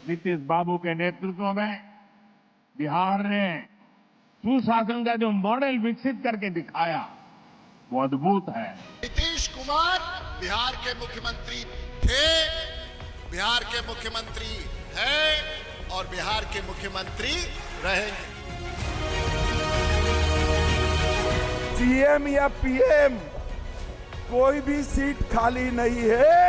नीतीश बाबू के नेतृत्व में बिहार ने सुशासन का जो मॉडल विकसित करके दिखाया वो अद्भुत है। नीतीश कुमार बिहार के मुख्यमंत्री थे, बिहार के मुख्यमंत्री हैं और बिहार के मुख्यमंत्री रहेंगे। सीएम या पीएम कोई भी सीट खाली नहीं है,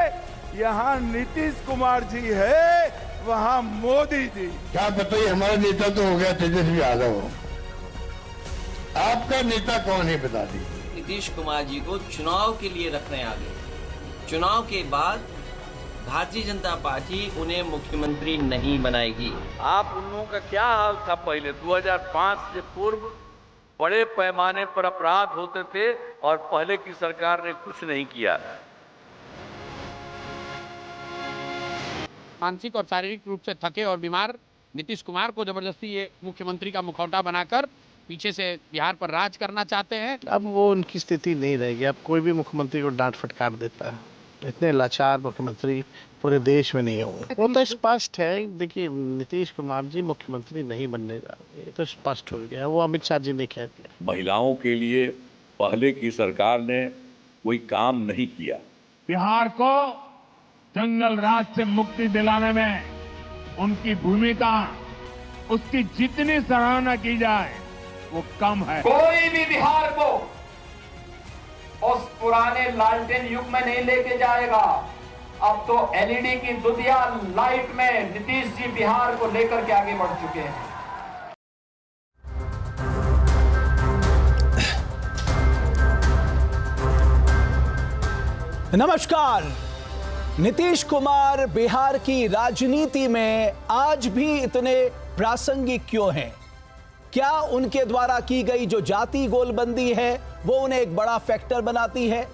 यहाँ नीतीश कुमार जी है, वहाँ मोदी जी। क्या बताइए, हमारा नेता तो हो गया तेजस्वी यादव, आपका नेता कौन है बता दीजिए। नीतीश कुमार जी को चुनाव के लिए रख रहे हैं आगे। चुनाव के बाद भारतीय जनता पार्टी उन्हें मुख्यमंत्री नहीं बनाएगी। आप उन लोगों का क्या हाल था पहले 2005 से पूर्व? बड़े पैमाने पर अपराध होते थे और पहले की सरकार ने कुछ नहीं किया। मानसिक और शारीरिक रूप से थके और बीमार नीतीश कुमार को जबरदस्ती ये मुख्यमंत्री का मुखौटा बनाकर पीछे से बिहार पर राज करना चाहते हैं। अब वो उनकी स्थिति नहीं रहेगी। अब कोई भी मुख्यमंत्री को डांट फटकार देता है। इतने लाचार मुख्यमंत्री पूरे देश में नहीं होंगे। वो तो स्पष्ट है। देखिए, नीतीश कुमार जी मुख्यमंत्री नहीं बनने जा रहे, ये तो स्पष्ट हो गया। वो अमित शाह जी ने कह दिया। महिलाओं के लिए पहले की सरकार ने कोई काम नहीं किया। बिहार को जंगल राज से मुक्ति दिलाने में उनकी भूमिका, उसकी जितनी सराहना की जाए वो कम है। कोई भी बिहार को उस पुराने लालटेन युग में नहीं लेके जाएगा। अब तो एलईडी की दुनिया लाइट में नीतीश जी बिहार को लेकर के आगे बढ़ चुके हैं। नमस्कार। नीतीश कुमार बिहार की राजनीति में आज भी इतने प्रासंगिक क्यों हैं? क्या उनके द्वारा की गई जो जाति गोलबंदी है वो उन्हें एक बड़ा फैक्टर बनाती है?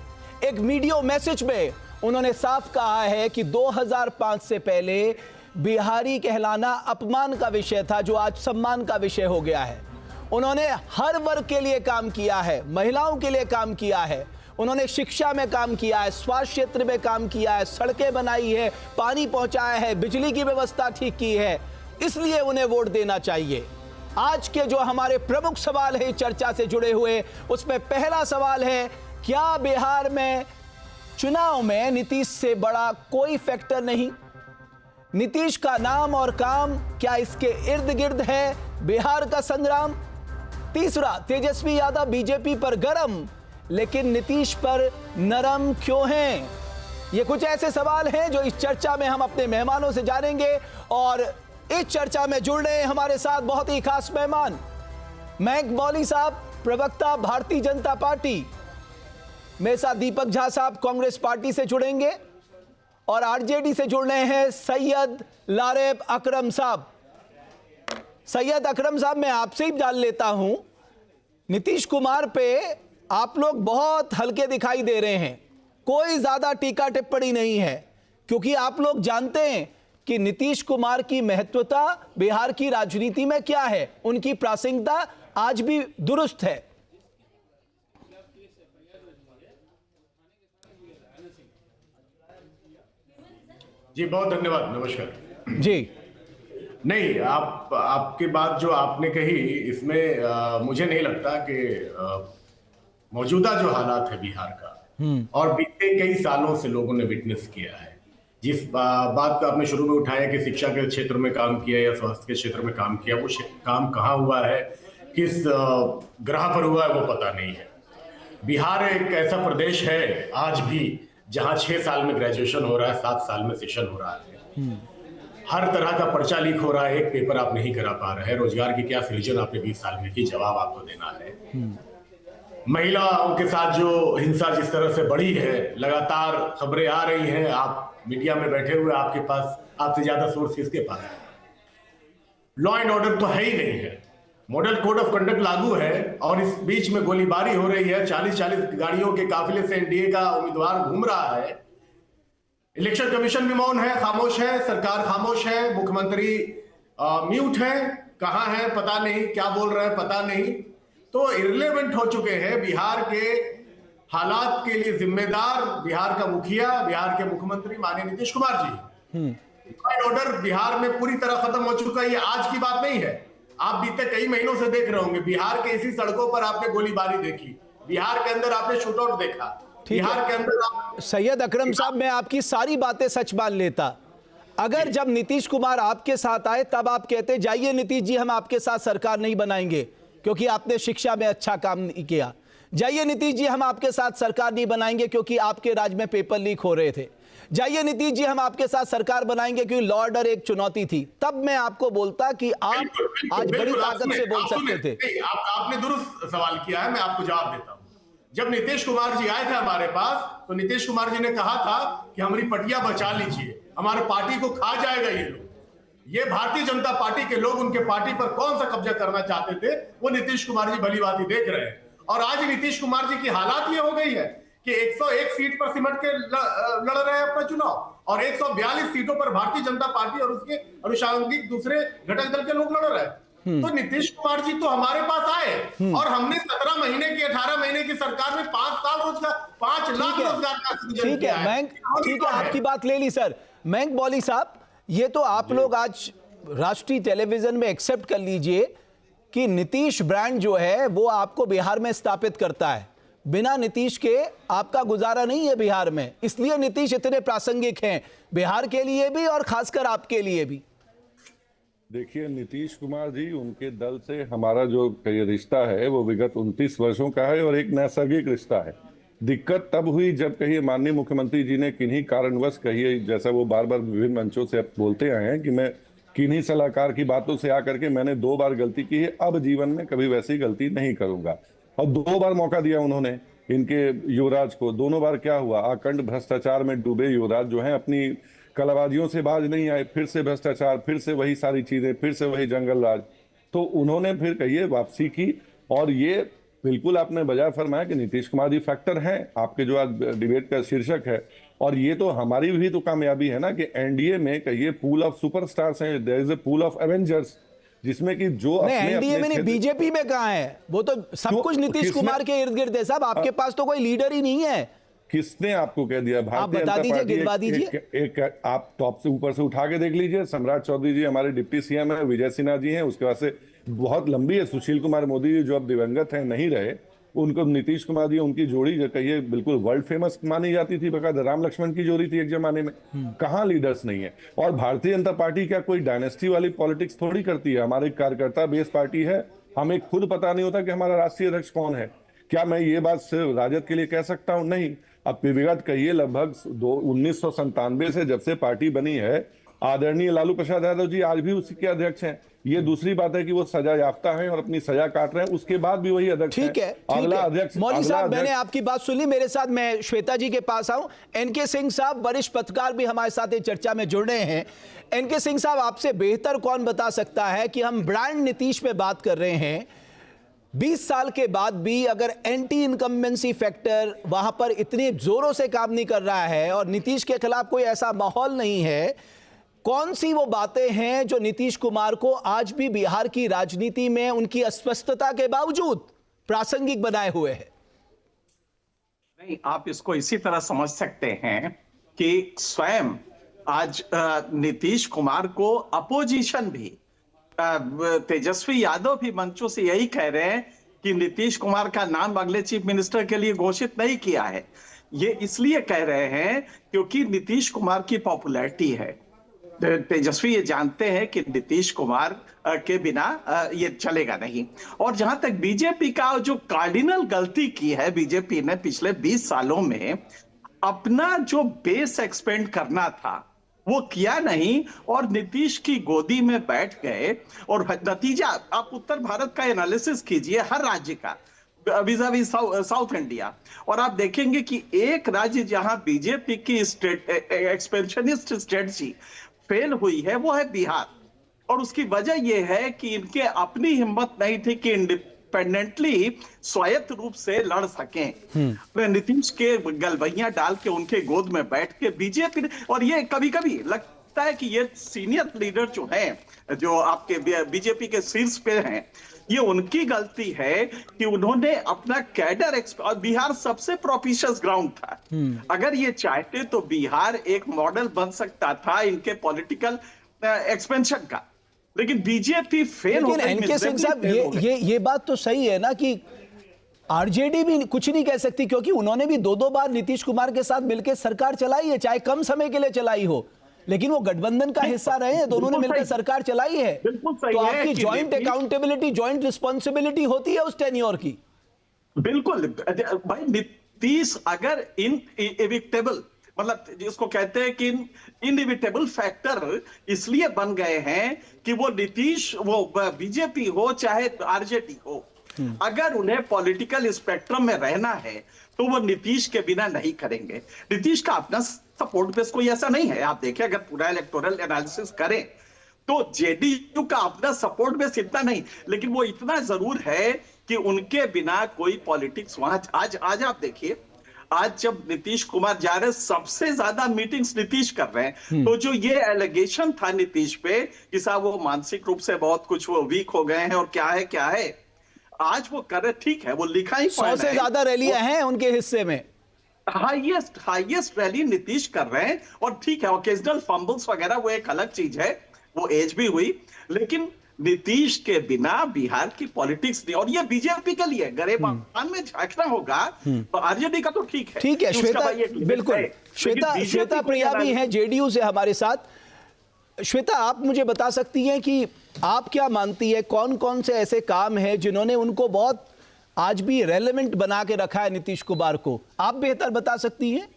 एक वीडियो मैसेज में उन्होंने साफ कहा है कि 2005 से पहले बिहारी कहलाना अपमान का विषय था, जो आज सम्मान का विषय हो गया है। उन्होंने हर वर्ग के लिए काम किया है, महिलाओं के लिए काम किया है, उन्होंने शिक्षा में काम किया है, स्वास्थ्य क्षेत्र में काम किया है, सड़कें बनाई है, पानी पहुंचाया है, बिजली की व्यवस्था ठीक की है। इसलिए उन्हें वोट देना चाहिए। आज के जो हमारे प्रमुख सवाल है चर्चा से जुड़े हुए, उसमें पहला सवाल है, क्या बिहार में चुनाव में नीतीश से बड़ा कोई फैक्टर नहीं? नीतीश का नाम और काम, क्या इसके इर्द गिर्द है बिहार का संग्राम? तीसरा, तेजस्वी यादव बीजेपी पर गरम लेकिन नीतीश पर नरम क्यों हैं? ये कुछ ऐसे सवाल हैं जो इस चर्चा में हम अपने मेहमानों से जानेंगे। और इस चर्चा में जुड़ रहे हैं हमारे साथ बहुत ही खास मेहमान, मयंक मौली साहब, प्रवक्ता भारतीय जनता पार्टी। मेरे साथ दीपक झा साहब कांग्रेस पार्टी से जुड़ेंगे और आरजेडी से जुड़ रहे हैं सैयद लारेब अकरम साहब। सैयद अकरम साहब, मैं आपसे ही जान लेता हूं, नीतीश कुमार पे आप लोग बहुत हल्के दिखाई दे रहे हैं, कोई ज्यादा टीका टिप्पणी नहीं है, क्योंकि आप लोग जानते हैं कि नीतीश कुमार की महत्वता बिहार की राजनीति में क्या है, उनकी प्रासंगिकता आज भी दुरुस्त है। जी बहुत धन्यवाद, नमस्कार जी। नहीं, आपकी बात जो आपने कही इसमें मुझे नहीं लगता कि मौजूदा जो हालात है बिहार का और बीते कई सालों से लोगों ने विटनेस किया है। जिस बात को आपने शुरू में उठाया कि शिक्षा के क्षेत्र में काम किया या स्वास्थ्य के क्षेत्र में काम किया, वो काम कहाँ हुआ है, किस ग्रह पर हुआ है, वो पता नहीं है। बिहार एक ऐसा प्रदेश है आज भी जहाँ 6 साल में ग्रेजुएशन हो रहा है, 7 साल में सेशन हो रहा है, हर तरह का पर्चा लीक हो रहा है, एक पेपर आप नहीं करा पा रहे हैं, रोजगार की क्या सृजन आपने 20 साल में की, जवाब आपको देना है। महिलाओं के साथ जो हिंसा जिस तरह से बढ़ी है, लगातार खबरें आ रही हैं, आप मीडिया में बैठे हुए, आपके पास आपसे ज्यादा सोर्स किसके पास है? लॉ एंड ऑर्डर तो है ही नहीं है, मॉडल कोड ऑफ कंडक्ट लागू है और इस बीच में गोलीबारी हो रही है। 40-40 गाड़ियों के काफिले से एनडीए का उम्मीदवार घूम रहा है। इलेक्शन कमीशन भी मौन है, खामोश है, सरकार खामोश है, मुख्यमंत्री म्यूट है, कहां है पता नहीं, क्या बोल रहे हैं पता नहीं। तो इररिलेवेंट हो चुके हैं। बिहार के हालात के लिए जिम्मेदार बिहार का मुखिया, बिहार के मुख्यमंत्री माननीय Nitish Kumar ji. Law and order Bihar में पूरी तरह खत्म हो चुका है, ये आज की बात नहीं है। आप बीते कई महीनों से देख रहे होंगे, बिहार के इसी सड़कों पर आपने गोलीबारी देखी, बिहार के अंदर आपने शूटआउट देखा, बिहार के अंदर सैयद अकरम साहब, मैं आपकी सारी बातें सच मान लेता, अगर जब नीतीश कुमार आपके साथ आए तब आप कहते जाइए नीतीश जी हम आपके साथ सरकार नहीं बनाएंगे क्योंकि आपने शिक्षा में अच्छा काम नहीं किया, जाइए नीतीश जी हम आपके साथ सरकार नहीं बनाएंगे क्योंकि आपके राज्य में पेपर लीक हो रहे थे, जाइए नीतीश जी हम आपके साथ सरकार बनाएंगे क्योंकि लॉ ऑर्डर एक चुनौती थी, तब मैं आपको बोलता कि आप आज बड़ी ताकत से बोल सकते थे। आपने दुरुस्त सवाल किया है, मैं आपको जवाब देता हूं। जब नीतीश कुमार जी आए थे हमारे पास तो नीतीश कुमार जी ने कहा था कि हमारी पटिया बचा लीजिए, हमारे पार्टी को खा जाएगा ये लोग। ये भारतीय जनता पार्टी के लोग उनके पार्टी पर कौन सा कब्जा करना चाहते थे वो नीतीश कुमार जी भली भांति देख रहे हैं। और आज नीतीश कुमार जी की हालात ये हो गई है कि 101 सीट पर सिमट के लड़ रहे हैं अपना चुनाव और 142 सीटों पर भारतीय जनता पार्टी और उसके अनुषंगिक दूसरे घटक दल के लोग लड़ रहे हैं। तो नीतीश कुमार जी तो हमारे पास आए और हमने 17 महीने की 18 महीने की सरकार में 5 साल रोजगार 5 लाख रोजगार का सृजन किया है। ठीक है, आपकी बात ले ली सर। मयंक मौली साहब, ये तो आप लोग आज राष्ट्रीय टेलीविजन में एक्सेप्ट कर लीजिए कि नीतीश ब्रांड जो है वो आपको बिहार में स्थापित करता है, बिना नीतीश के आपका गुजारा नहीं है बिहार में, इसलिए नीतीश इतने प्रासंगिक हैं बिहार के लिए भी और खासकर आपके लिए भी। देखिए, नीतीश कुमार जी, उनके दल से हमारा जो रिश्ता है वो विगत 29 वर्षों का है और एक नैसर्गिक रिश्ता है। दिक्कत तब हुई जब कहिए माननीय मुख्यमंत्री जी ने किन्हीं कारणवश, कहिए जैसा वो बार बार विभिन्न मंचों से बोलते आए हैं कि मैं किन्हीं सलाहकार की बातों से आकर के मैंने 2 बार गलती की है, अब जीवन में कभी वैसी गलती नहीं करूंगा। और 2 बार मौका दिया उन्होंने इनके युवराज को, दोनों बार क्या हुआ, अखंड भ्रष्टाचार में डूबे युवराज जो है अपनी कलाबाजियों से बाज नहीं आए, फिर से भ्रष्टाचार, फिर से वही सारी चीजें, फिर से वही जंगल राज। तो उन्होंने फिर कहिए वापसी की और ये बिल्कुल आपने बजाय फरमाया कि नीतीश कुमार जी फैक्टर हैं आपके जो आज डिबेट का शीर्षक है। और ये तो हमारी भी तो कामयाबी है ना कि एनडीए में कहिए पूल ऑफ सुपरस्टार्स हैं, there is a pool of Avengers, जिसमें कि जो एनडीए में नहीं, बीजेपी में कहां है, वो तो सब कुछ नीतीश कुमार के इर्द गिर्द है साहब, आपके पास तो कोई लीडर ही नहीं है। किसने आपको कह दिया? भारतीय जनता पार्टी एक आप टॉप से ऊपर से उठा के देख लीजिए, सम्राट चौधरी जी हमारे डिप्टी सीएम है, विजय सिन्हा जी हैं, उसके बाद से बहुत लंबी है, सुशील कुमार मोदी जी जो अब दिवंगत हैं, नहीं रहे, उनको नीतीश कुमार जी उनकी जोड़ी जो कहिए बिल्कुल वर्ल्ड फेमस मानी जाती थी, बकायदा राम लक्ष्मण की जोड़ी थी एक जमाने में। कहाँ लीडर्स नहीं है? और भारतीय जनता पार्टी क्या कोई डायनेस्टी वाली पॉलिटिक्स थोड़ी करती है, हमारी कार्यकर्ता बेस पार्टी है, हमें खुद पता नहीं होता कि हमारा राष्ट्रीय अध्यक्ष कौन है। क्या मैं ये बात सिर्फ राजद के लिए कह सकता हूं? नहीं। अब विगत कहिए लगभग 1997 से जब से पार्टी बनी है, आदरणीय लालू प्रसाद यादव जी आज भी उसी के अध्यक्ष हैं। ये दूसरी बात है कि वो सजा याफ्ता हैं और अपनी सजा काट रहे हैं, उसके बाद भी वही अध्यक्ष हैं। ठीक है, अगला अध्यक्ष मौली साहब, मैंने आपकी बात सुनी, मेरे साथ मैं श्वेता जी के पास आऊं। एनके सिंह साहब वरिष्ठ पत्रकार भी हमारे साथ इस चर्चा में जुड़ रहे हैं। एनके सिंह साहब, आपसे बेहतर कौन बता सकता है कि हम ब्रांड नीतीश पे बात कर रहे हैं, 20 साल के बाद भी अगर एंटी इनकम्बेंसी फैक्टर वहां पर इतने जोरों से काम नहीं कर रहा है और नीतीश के खिलाफ कोई ऐसा माहौल नहीं है, कौन सी वो बातें हैं जो नीतीश कुमार को आज भी बिहार की राजनीति में उनकी अस्पष्टता के बावजूद प्रासंगिक बनाए हुए है? नहीं, आप इसको इसी तरह समझ सकते हैं कि स्वयं आज नीतीश कुमार को अपोजिशन भी, तेजस्वी यादव भी मंचों से यही कह रहे हैं कि नीतीश कुमार का नाम अगले चीफ मिनिस्टर के लिए घोषित नहीं किया है। ये इसलिए कह रहे हैं क्योंकि नीतीश कुमार की पॉपुलैरिटी है। तेजस्वी ये जानते हैं कि नीतीश कुमार के बिना ये चलेगा नहीं। और जहां तक बीजेपी का जो कार्डिनल गलती की है बीजेपी ने पिछले 20 सालों में, अपना जो बेस एक्सपेंड करना था वो किया नहीं और नीतीश की गोदी में बैठ गए। और नतीजा आप उत्तर भारत का एनालिसिस कीजिए, हर राज्य का विज़ाविज़ साउथ इंडिया, और आप देखेंगे कि एक राज्य जहां बीजेपी की एक्सपेंशनिस्ट स्ट्रेटजी फेल हुई है वो है बिहार। और उसकी वजह यह है कि इनके अपनी हिम्मत नहीं थी कि इंडिपेंडेंटली स्वायत्त रूप से लड़ सकें। नीतीश के गलबैया डाल के उनके गोद में बैठ के बीजेपी, और ये कभी कभी लगता है कि ये सीनियर लीडर जो हैं, जो आपके बीजेपी के शीर्ष पे हैं, ये उनकी गलती है कि उन्होंने अपना कैडर और बिहार सबसे प्रोपिशियस ग्राउंड था। अगर ये चाहते तो बिहार एक मॉडल बन सकता था इनके पॉलिटिकल एक्सपेंशन का, लेकिन बीजेपी फेल हो गई। एनके सिंह साहब, ये बात तो सही है ना कि आरजेडी भी कुछ नहीं कह सकती, क्योंकि उन्होंने भी दो बार नीतीश कुमार के साथ मिलकर सरकार चलाई है, चाहे कम समय के लिए चलाई हो, लेकिन वो गठबंधन का हिस्सा रहे हैं, दोनों ने मिलकर सरकार चलाई है। तो आपकी जॉइंट अकाउंटेबिलिटी, जॉइंट रिस्पॉन्सिबिलिटी होती है उस टेन्योर की। बिल्कुल भाई, नीतीश अगर इनएविक्टेबल, मतलब जिसको कहते हैं कि इनएविटेबल फैक्टर इसलिए बन गए हैं कि वो नीतीश, वो बीजेपी हो चाहे आरजेडी हो, अगर उन्हें पॉलिटिकल स्पेक्ट्रम में रहना है तो वो नीतीश के बिना नहीं करेंगे। नीतीश का अपना सपोर्ट बेस कोई ऐसा नहीं है। आप देखिए, अगर पूरा इलेक्टोरल एनालिसिस करें तो जेडीयू का अपना सपोर्ट बेस इतना नहीं, लेकिन वो इतना जरूर है कि उनके बिना कोई पॉलिटिक्स वहां आज आप देखिए, आज जब नीतीश कुमार जा रहे, सबसे ज्यादा मीटिंग्स नीतीश कर रहे हैं, तो जो ये एलिगेशन था नीतीश पे कि साहब वो मानसिक रूप से बहुत कुछ वो वीक हो गए हैं और क्या है आज वो कर रहे, ठीक है, वो लिखा ही 100 से ज्यादा रैलियां हैं उनके हिस्से में, हाईएस्ट रैली नीतीश कर रहे हैं, और ठीक है ओकेजनल फंबल्स वगैरह वो एक अलग चीज है, वो एज भी हुई, लेकिन नीतीश के बिना बिहार की पॉलिटिक्स नहीं। और ये बीजेपी के लिए गरेबान में झांकना होगा, तो आरजेडी का तो ठीक है। श्वेता, बिल्कुल, श्वेता प्रिया भी हैं जेडीयू से हमारे साथ। श्वेता, आप मुझे बता सकती हैं कि आप क्या मानती है, कौन कौन से ऐसे काम हैं जिन्होंने उनको बहुत आज भी रेलेवेंट बना के रखा है नीतीश कुमार को? आप बेहतर बता सकती हैं।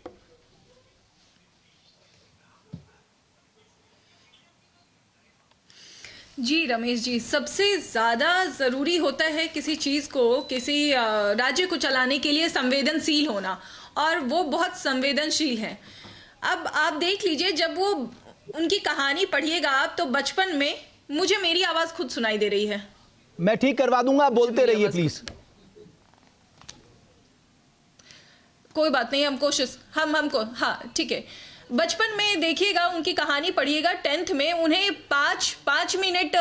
जी रमेश जी, सबसे ज़्यादा ज़रूरी होता है किसी चीज़ को, किसी राज्य को चलाने के लिए संवेदनशील होना, और वो बहुत संवेदनशील है। अब आप देख लीजिए, जब वो उनकी कहानी पढ़िएगा आप, तो बचपन में मुझे मेरी आवाज़ खुद सुनाई दे रही है। मैं ठीक करवा दूंगा, बोलते रहिए प्लीज। कोई बात नहीं, हमको हाँ ठीक है। बचपन में देखिएगा, उनकी कहानी पढ़िएगा, 10th में उन्हें 5 मिनट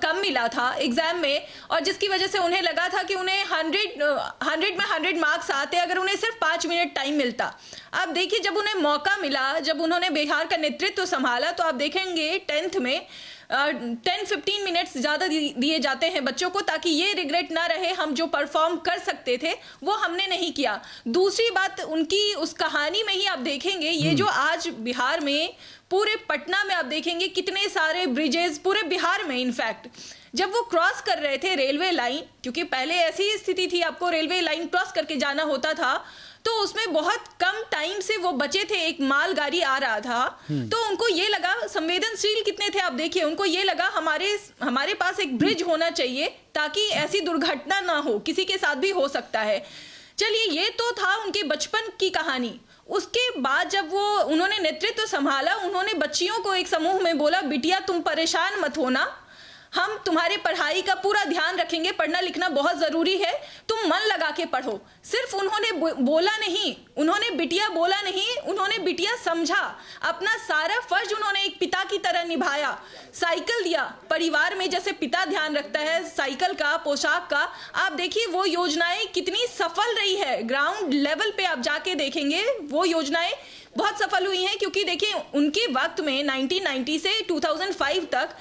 कम मिला था एग्जाम में, और जिसकी वजह से उन्हें लगा था कि उन्हें 100 में 100 मार्क्स आते अगर उन्हें सिर्फ 5 मिनट टाइम मिलता। अब देखिए, जब उन्हें मौका मिला, जब उन्होंने बिहार का नेतृत्व संभाला, तो आप देखेंगे 10th में 10-15 मिनट्स ज़्यादा दिए जाते हैं बच्चों को, ताकि ये रिग्रेट ना रहे हम जो परफॉर्म कर सकते थे वो हमने नहीं किया। दूसरी बात, उनकी उस कहानी में ही आप देखेंगे, ये जो आज बिहार में, पूरे पटना में आप देखेंगे कितने सारे ब्रिजेस, पूरे बिहार में इनफैक्ट, जब वो क्रॉस कर रहे थे रेलवे लाइन, क्योंकि पहले ऐसी स्थिति थी, आपको रेलवे लाइन क्रॉस करके जाना होता था, तो उसमें बहुत कम टाइम से वो बचे थे, एक मालगाड़ी आ रहा था, तो उनको ये लगा, संवेदनशील कितने थे आप देखिए, उनको ये लगा हमारे पास एक ब्रिज होना चाहिए ताकि ऐसी दुर्घटना ना हो, किसी के साथ भी हो सकता है। चलिए, ये तो था उनके बचपन की कहानी। उसके बाद जब उन्होंने नेतृत्व संभाला, उन्होंने बच्चियों को एक समूह में बोला, बिटिया तुम परेशान मत होना, हम तुम्हारे पढ़ाई का पूरा ध्यान रखेंगे, पढ़ना लिखना बहुत जरूरी है, तुम मन लगा के पढ़ो। सिर्फ उन्होंने बोला नहीं, उन्होंने बिटिया बोला नहीं, उन्होंने बिटिया समझा, अपना सारा फर्ज उन्होंने एक पिता की तरह निभाया, साइकिल दिया परिवार में, जैसे पिता ध्यान रखता है साइकिल का, पोशाक का। आप देखिए वो योजनाएं कितनी सफल रही है, ग्राउंड लेवल पे आप जाके देखेंगे वो योजनाएं बहुत सफल हुई हैं, क्योंकि देखिए उनके वक्त में 1990 से 2005 तक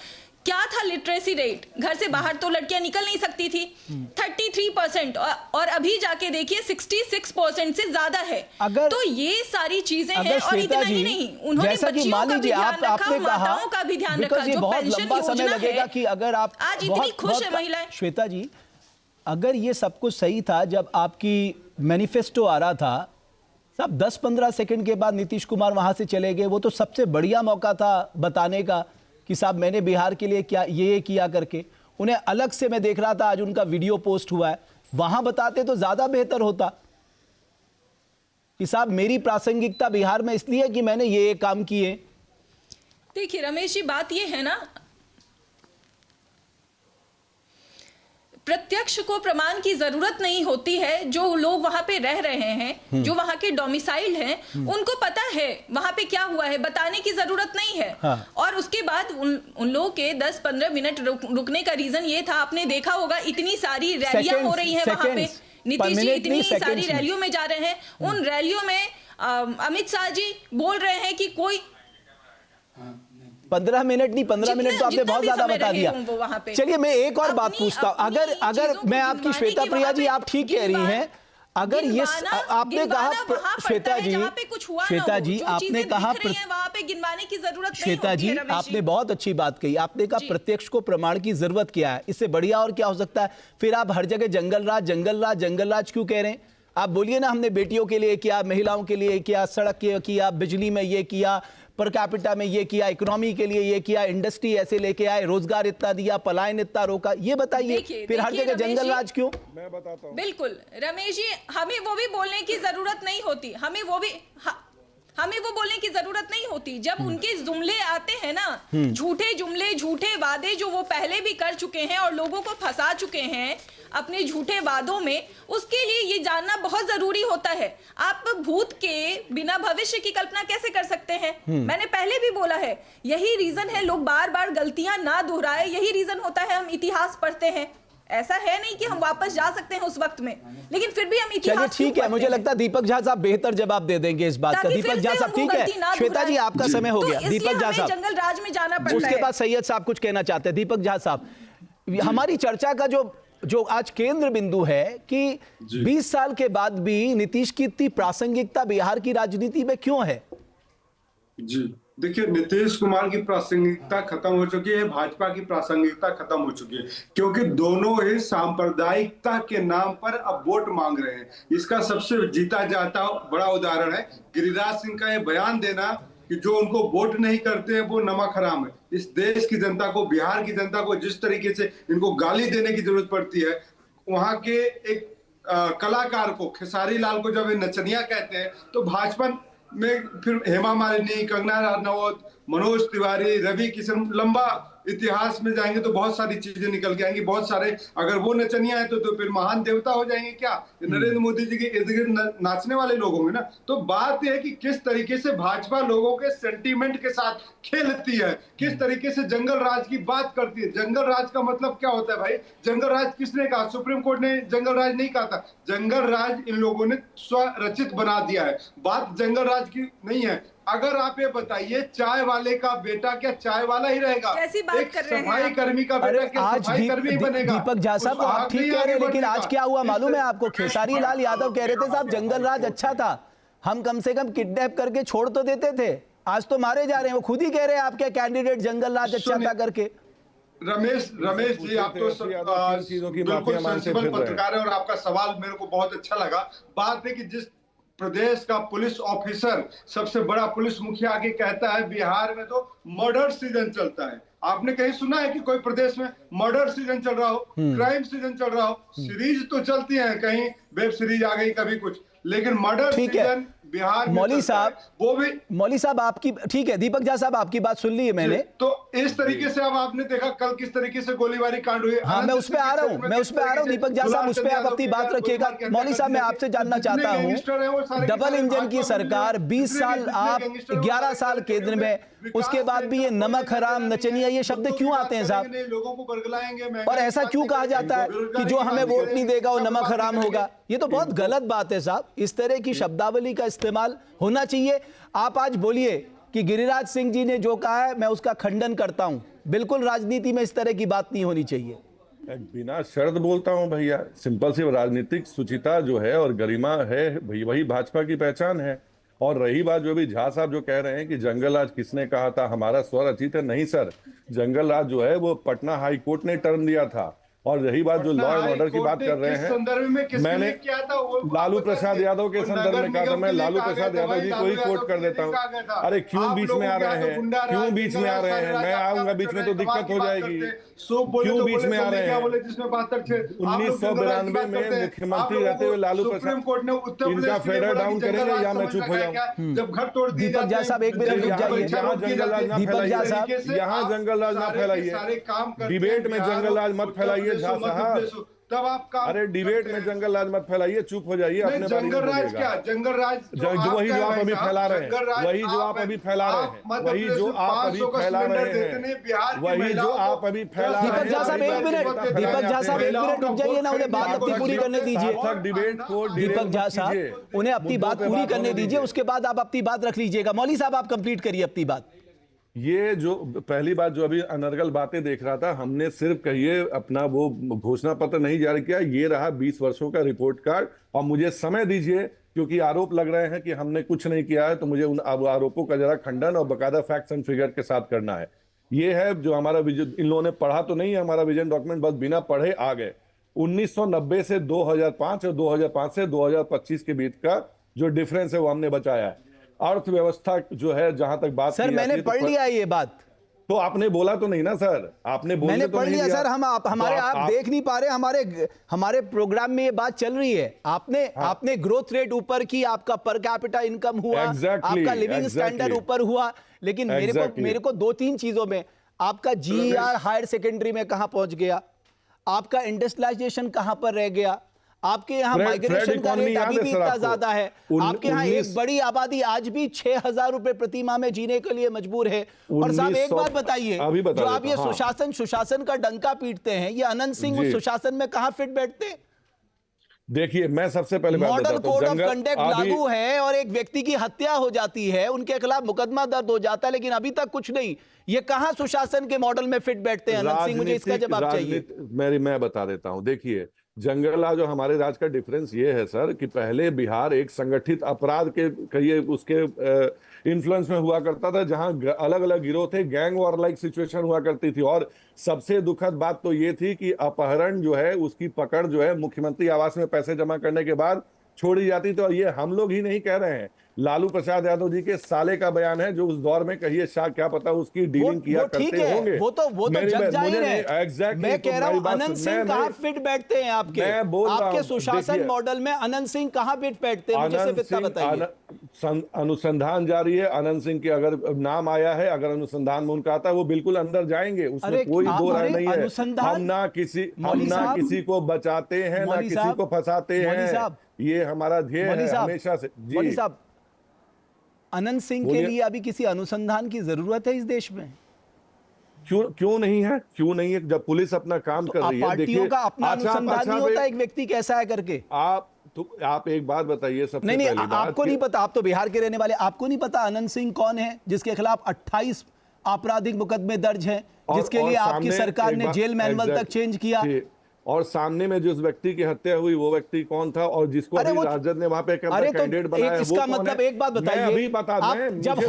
क्या था लिटरेसी रेट, घर से बाहर तो लड़कियां निकल नहीं सकती थी, 33%, और अभी जाके देखिए 66% से ज्यादा है। तो ये सारी चीजें हैं, और इतना ही नहीं, उन्होंने बच्चियों का भी ध्यान रखा, माताओं का भी ध्यान रखा, जो पेंशन योजना है, कि अगर आप आज इतनी खुश है महिलाएं। श्वेता जी, अगर ये सब कुछ सही था, जब आपकी मैनिफेस्टो आ रहा था, सब 10-15 सेकंड के बाद नीतीश कुमार वहां से चले गए, वो तो सबसे बढ़िया मौका था बताने का कि साहब मैंने बिहार के लिए क्या ये किया करके। उन्हें अलग से, मैं देख रहा था आज उनका वीडियो पोस्ट हुआ है, वहां बताते तो ज्यादा बेहतर होता कि साहब मेरी प्रासंगिकता बिहार में इसलिए कि मैंने ये काम किए। देखिए रमेश जी, बात ये है ना, प्रत्यक्ष को प्रमाण की जरूरत नहीं होती है। जो लोग वहां पे रह रहे हैं, जो वहां के डोमिसाइल हैं, उनको पता है वहां पे क्या हुआ है, बताने की जरूरत नहीं है। हाँ। और उसके बाद उन लोगों के 10-15 मिनट रुकने का रीजन ये था, आपने देखा होगा इतनी सारी रैलियां हो रही हैं वहां पे, नीतीश जी इतनी सारी रैलियों में जा रहे हैं। उन रैलियों में अमित शाह जी बोल रहे हैं कि कोई 15 मिनट नहीं, 15 मिनट तो आपने बहुत ज्यादा बता दिया। चलिए मैं एक और बात पूछता हूं, अगर मैं आपकी श्वेता प्रिया जी, आप ठीक कह रही हैं, अगर ये आपने कहा श्वेता जी आपने कहा वहां पे गिनवाने की जरूरत श्वेता जी आपने बहुत अच्छी बात कही, आपने कहा प्रत्यक्ष को प्रमाण की जरूरत क्या है, इससे बढ़िया और क्या हो सकता है। फिर आप हर जगह जंगल राज जंगल राज जंगल राज क्यों कह रहे हैं? आप बोलिए ना, हमने बेटियों के लिए किया, महिलाओं के लिए किया, सड़क के किया, बिजली में ये किया, पर कैपिटा में ये किया, इकोनॉमी के लिए ये किया, इंडस्ट्री ऐसे लेके आए, रोजगार इतना दिया, पलायन इतना रोका, ये बताइए। फिर हर जगह जंगल राज क्यों? मैं बताता हूँ। बिल्कुल रमेश जी, हमें वो भी बोलने की जरूरत नहीं होती, हमें वो बोलने की जरूरत नहीं होती। जब उनके जुमले आते हैं ना, झूठे जुमले, झूठे वादे जो वो पहले भी कर चुके हैं और लोगों को फंसा चुके हैं अपने झूठे वादों में, उसके लिए ये जानना बहुत जरूरी होता है। आप भूत के बिना भविष्य की कल्पना कैसे कर सकते हैं? मैंने पहले भी बोला है, यही रीजन है लोग बार बार गलतियां ना दोहराए, यही रीजन होता है हम इतिहास पढ़ते हैं। ऐसा है नहीं कि हम वापस जा सकते हैं उस वक्त में, लेकिन फिर भी हम इतिहास। ठीक है, मुझे लगता है दीपक झा साहब बेहतर जवाब दे देंगे इस बात का। दीपक झा साहब ठीक है, श्वेता जी आपका समय हो गया। दीपक झा साहब जंगल राज में जाना पड़ता है। उसके बाद सैयद साहब कुछ कहना चाहते हैं। दीपक झा साहब, हमारी चर्चा का जो आज केंद्र बिंदु है कि 20 साल के बाद भी नीतीश की इतनी प्रासंगिकता बिहार की राजनीति में क्यों है? जी देखिए, नीतीश कुमार की प्रासंगिकता खत्म हो चुकी है, भाजपा की प्रासंगिकता खत्म हो चुकी है, क्योंकि दोनों ही सांप्रदायिकता के नाम पर अब वोट मांग रहे हैं। इसका सबसे जीता जाता बड़ा उदाहरण है गिरिराज सिंह का ये बयान देना कि जो उनको वोट नहीं करते हैं वो नमक हराम है। इस देश की जनता को, बिहार की जनता को जिस तरीके से इनको गाली देने की जरूरत पड़ती है, वहां के एक कलाकार को, खेसारी लाल को जब ये नचनिया कहते हैं, तो भाजपा में फिर हेमा मालिनी, कंगना रनौत, मनोज तिवारी, रवि किशन, लंबा इतिहास में जाएंगे तो बहुत सारी चीजें निकल के आएंगी। बहुत सारे, अगर वो नचनिया है तो फिर महान देवता हो जाएंगे क्या? नरेंद्र मोदी जी के इर्द गिर्द नाचने वाले लोग होंगे ना। तो बात यह है कि किस तरीके से भाजपा लोगों के सेंटीमेंट के साथ खेलती है, किस तरीके से जंगल राज की बात करती है। जंगल राज का मतलब क्या होता है भाई? जंगल राज किसने कहा? सुप्रीम कोर्ट ने जंगल राज नहीं कहा था। जंगल राज इन लोगों ने स्वरचित बना दिया है। बात जंगल राज की नहीं है। अगर आप ये बताइए, चाय वाले का बेटा क्या चाय वाला ही रहेगा? कैसी बात कर रहे हैं? सफाई कर्मी का बेटा क्या सफाई कर्मी ही बनेगा? दीपक झा साहब आप ठीक कह रहे हैं, लेकिन आज क्या हुआ मालूम है आपको? खेसारी लाल यादव कह रहे थे साहब जंगल राज अच्छा था, हम कम से कम किडनैप करके छोड़ तो देते थे, आज तो मारे जा रहे हैं। वो खुद ही कह रहे हैं आपके कैंडिडेट जंगल राज अच्छा था करके। रमेश जी, आप तो बिल्कुल सेंसिबल पत्रकार है और आपका सवाल मेरे को बहुत अच्छा लगा। बात है कि जिस प्रदेश का पुलिस ऑफिसर, सबसे बड़ा पुलिस मुखिया आके कहता है बिहार में तो मर्डर सीजन चलता है। आपने कहीं सुना है कि कोई प्रदेश में मर्डर सीजन चल रहा हो, क्राइम सीजन चल रहा हो? सीरीज तो चलती है, कहीं वेब सीरीज आ गई, कभी कुछ, लेकिन मर्डर सीजन बिहार में मौली साहब, वो भी मौली साहब आपकी ठीक है, दीपक झा साहब आपकी बात सुन ली है मैंने। तो इस तरीके से अब आपने देखा कल किस तरीके से गोलीबारी कांड हुई। हाँ, मैं उस पे आ रहा हूँ, दीपक झा साहब उस पे आप अपनी बात रखिएगा। मौली साहब मैं आपसे जानना चाहता हूँ, डबल इंजन की सरकार 20 साल, आप 11 साल केंद्र में, उसके बाद भी ये नमक हराम, नचनिया, ये शब्द क्यों आते हैं साहब? लोगों को बरगलाएंगे और ऐसा क्यों कहा जाता है कि जो हमें वोट नहीं देगा वो नमक हराम होगा? ये तो बहुत गलत बात है साहब। इस तरह की शब्दावली का इस्तेमाल होना चाहिए। आप आज बोलिए कि गिरिराज सिंह जी ने जो कहा है मैं उसका खंडन करता हूं, बिल्कुल राजनीति में इस तरह की बात नहीं होनी चाहिए। बिना शर्त बोलता हूं भैया, सिंपल सी राजनीतिक सुचिता जो है और गरिमा है वही भाजपा की पहचान है। और रही बात जो भी झा साहब जो कह रहे हैं कि जंगल राज किसने कहा था, हमारा स्वर अचित है, नहीं सर, जंगल राज जो है वो पटना हाई कोर्ट ने टर्म दिया था। और रही बात जो लॉ एंड ऑर्डर की बात कर रहे हैं, मैंने लालू प्रसाद यादव के संदर्भ में कहा था, मैं लालू प्रसाद यादव जी को ही कोट कर देता हूँ। अरे क्यों बीच में आ रहे हैं, क्यों बीच में आ रहे हैं? मैं आऊंगा बीच में तो दिक्कत हो जाएगी। क्यों बीच में आ रहे हैं? 1992 में मुख्यमंत्री रहते हुए लालू प्रसाद, इनका फेडर डाउन करेंगे या मैं चुप हो जाऊं? जब घर तोड़ दिया दीपक झा साहब एक मिनट रुक जाइए। यहाँ जंगल राज ना फैलाइए, यहाँ जंगल राज ना फैलाइए, डिबेट में जंगल राज मत फैलाइए। देखिए झा साहब, तब आप काम अरे डिबेट में जंगल राज मत फैलाइए, चुप हो जाइए, अपने बारे में जंगल राज बोलिएगा। क्या? जंगल राज वही जो आप अभी फैला रहे हैं, वही जो आप अभी फैला रहे हैं, वही जो आप अभी फैला रहे हैं, वही जो आप अभी फैला रहे हैं। दीपक झा साहब एक मिनट, दीपक झा साहब एक मिनट रुक जाइए ना, उन्हें बात अपनी पूरी करने दीजिए। डिबेट को दीपक झा साहब उन्हें अपनी बात पूरी करने दीजिए, उसके बाद आप अपनी बात रख लीजिएगा। मौली साहब आप कंप्लीट करिए अपनी बात। ये जो पहली बात जो अभी अनर्गल बातें देख रहा था, हमने सिर्फ कहिए अपना वो घोषणा पत्र नहीं जारी किया, ये रहा 20 वर्षों का रिपोर्ट कार्ड। और मुझे समय दीजिए, क्योंकि आरोप लग रहे हैं कि हमने कुछ नहीं किया है, तो मुझे उन आरोपों का जरा खंडन और बकायदा फैक्ट्स एंड फिगर के साथ करना है। ये है जो हमारा विजन, इन लोगों ने पढ़ा तो नहीं है हमारा विजन डॉक्यूमेंट, बस बिना पढ़े आ गए। 1990 से 2005 और 2005 से 2025 के बीच का जो डिफरेंस है वो हमने बचाया है। अर्थव्यवस्था जो है, जहां तक बात सर मैंने पढ़ लिया ये बात, तो आपने बोला तो नहीं ना सर, आपने बोला मैंने तो पढ़ लिया सर। हम आप देख नहीं पा रहे, हमारे प्रोग्राम में ये बात चल रही है। आपने ग्रोथ रेट ऊपर की, आपका पर कैपिटा इनकम हुआ, आपका लिविंग स्टैंडर्ड ऊपर हुआ, लेकिन मेरे को 2-3 चीजों में आपका जीईआर हायर सेकेंडरी में कहां पहुंच गया, आपका इंडस्ट्रियलाइजेशन कहां पर रह गया, आपके यहाँ माइग्रेशन का रेट अभी भी इतना ज्यादा है, आपके यहाँ एक बड़ी आबादी आज भी 6,000 रुपए प्रति माह में जीने के लिए मजबूर है। और साहब एक बात बताइए, जो आप ये सुशासन का डंका पीटते हैं, ये अनंत सिंह उस सुशासन में कहां फिट बैठते हैं? देखिए मैं सबसे पहले मॉडल कोड ऑफ कंडक्ट लागू है और एक व्यक्ति की हत्या हो जाती है, उनके खिलाफ मुकदमा दर्ज हो जाता है, लेकिन अभी तक कुछ नहीं। ये कहां सुशासन के मॉडल में फिट बैठते हैं अनंत सिंह? मुझे इसका जवाब चाहिए। मैं बता देता हूं। देखिए जंगलराज और हमारे राज का डिफरेंस ये है सर कि पहले बिहार एक संगठित अपराध के कहिए उसके इन्फ्लुएंस में हुआ करता था, जहां अलग अलग गिरोह थे, गैंग वॉर लाइक सिचुएशन हुआ करती थी। और सबसे दुखद बात तो ये थी कि अपहरण जो है उसकी पकड़ जो है मुख्यमंत्री आवास में पैसे जमा करने के बाद छोड़ी जाती थी। और ये हम लोग ही नहीं कह रहे हैं, लालू प्रसाद यादव जी के साले का बयान है, जो उस दौर में कहिए शाह क्या पता उसकी डीलिंग किया करते होंगे। वो तो जग जाहिर है। एग्जैक्टली मैं कह रहा हूं अनंत सिंह कहां फिट बैठते हैं आपके सुशासन मॉडल में? अनंत सिंह कहां फिट बैठते हैं, मुझे सिर्फ इतना बताइए। अनुसंधान जारी है, अनंत सिंह के अगर नाम आया है, अगर अनुसंधान में उनका आता है, वो बिल्कुल अंदर जाएंगे, उसमें कोई दो राय नहीं है। हम ना किसी को बचाते हैं, ना किसी को फंसाते हैं, ये हमारा ध्येय है हमेशा से। जी साहब, अनंत सिंह के लिए अभी किसी अनुसंधान की जरूरत है इस देश में? क्यों नहीं है? क्यों नहीं है? जब पुलिस अपना काम कर रही है। पार्टियों का अपना अनुसंधान नहीं होता एक व्यक्ति कैसा है करके। आप एक बात बताइए सबसे नहीं, आपको नहीं पता, आप तो बिहार के रहने वाले, आपको नहीं पता अनंत सिंह कौन है जिसके खिलाफ 28 आपराधिक मुकदमे दर्ज हैं, जिसके लिए आपकी सरकार ने जेल मैनुअल तक चेंज किया? और सामने में जिस व्यक्ति की हत्या हुई वो व्यक्ति कौन था, और जिसको अभी राजद ने वहां पे कैंडिडेट बनाया, इसका मतलब एक बात बताइए, जब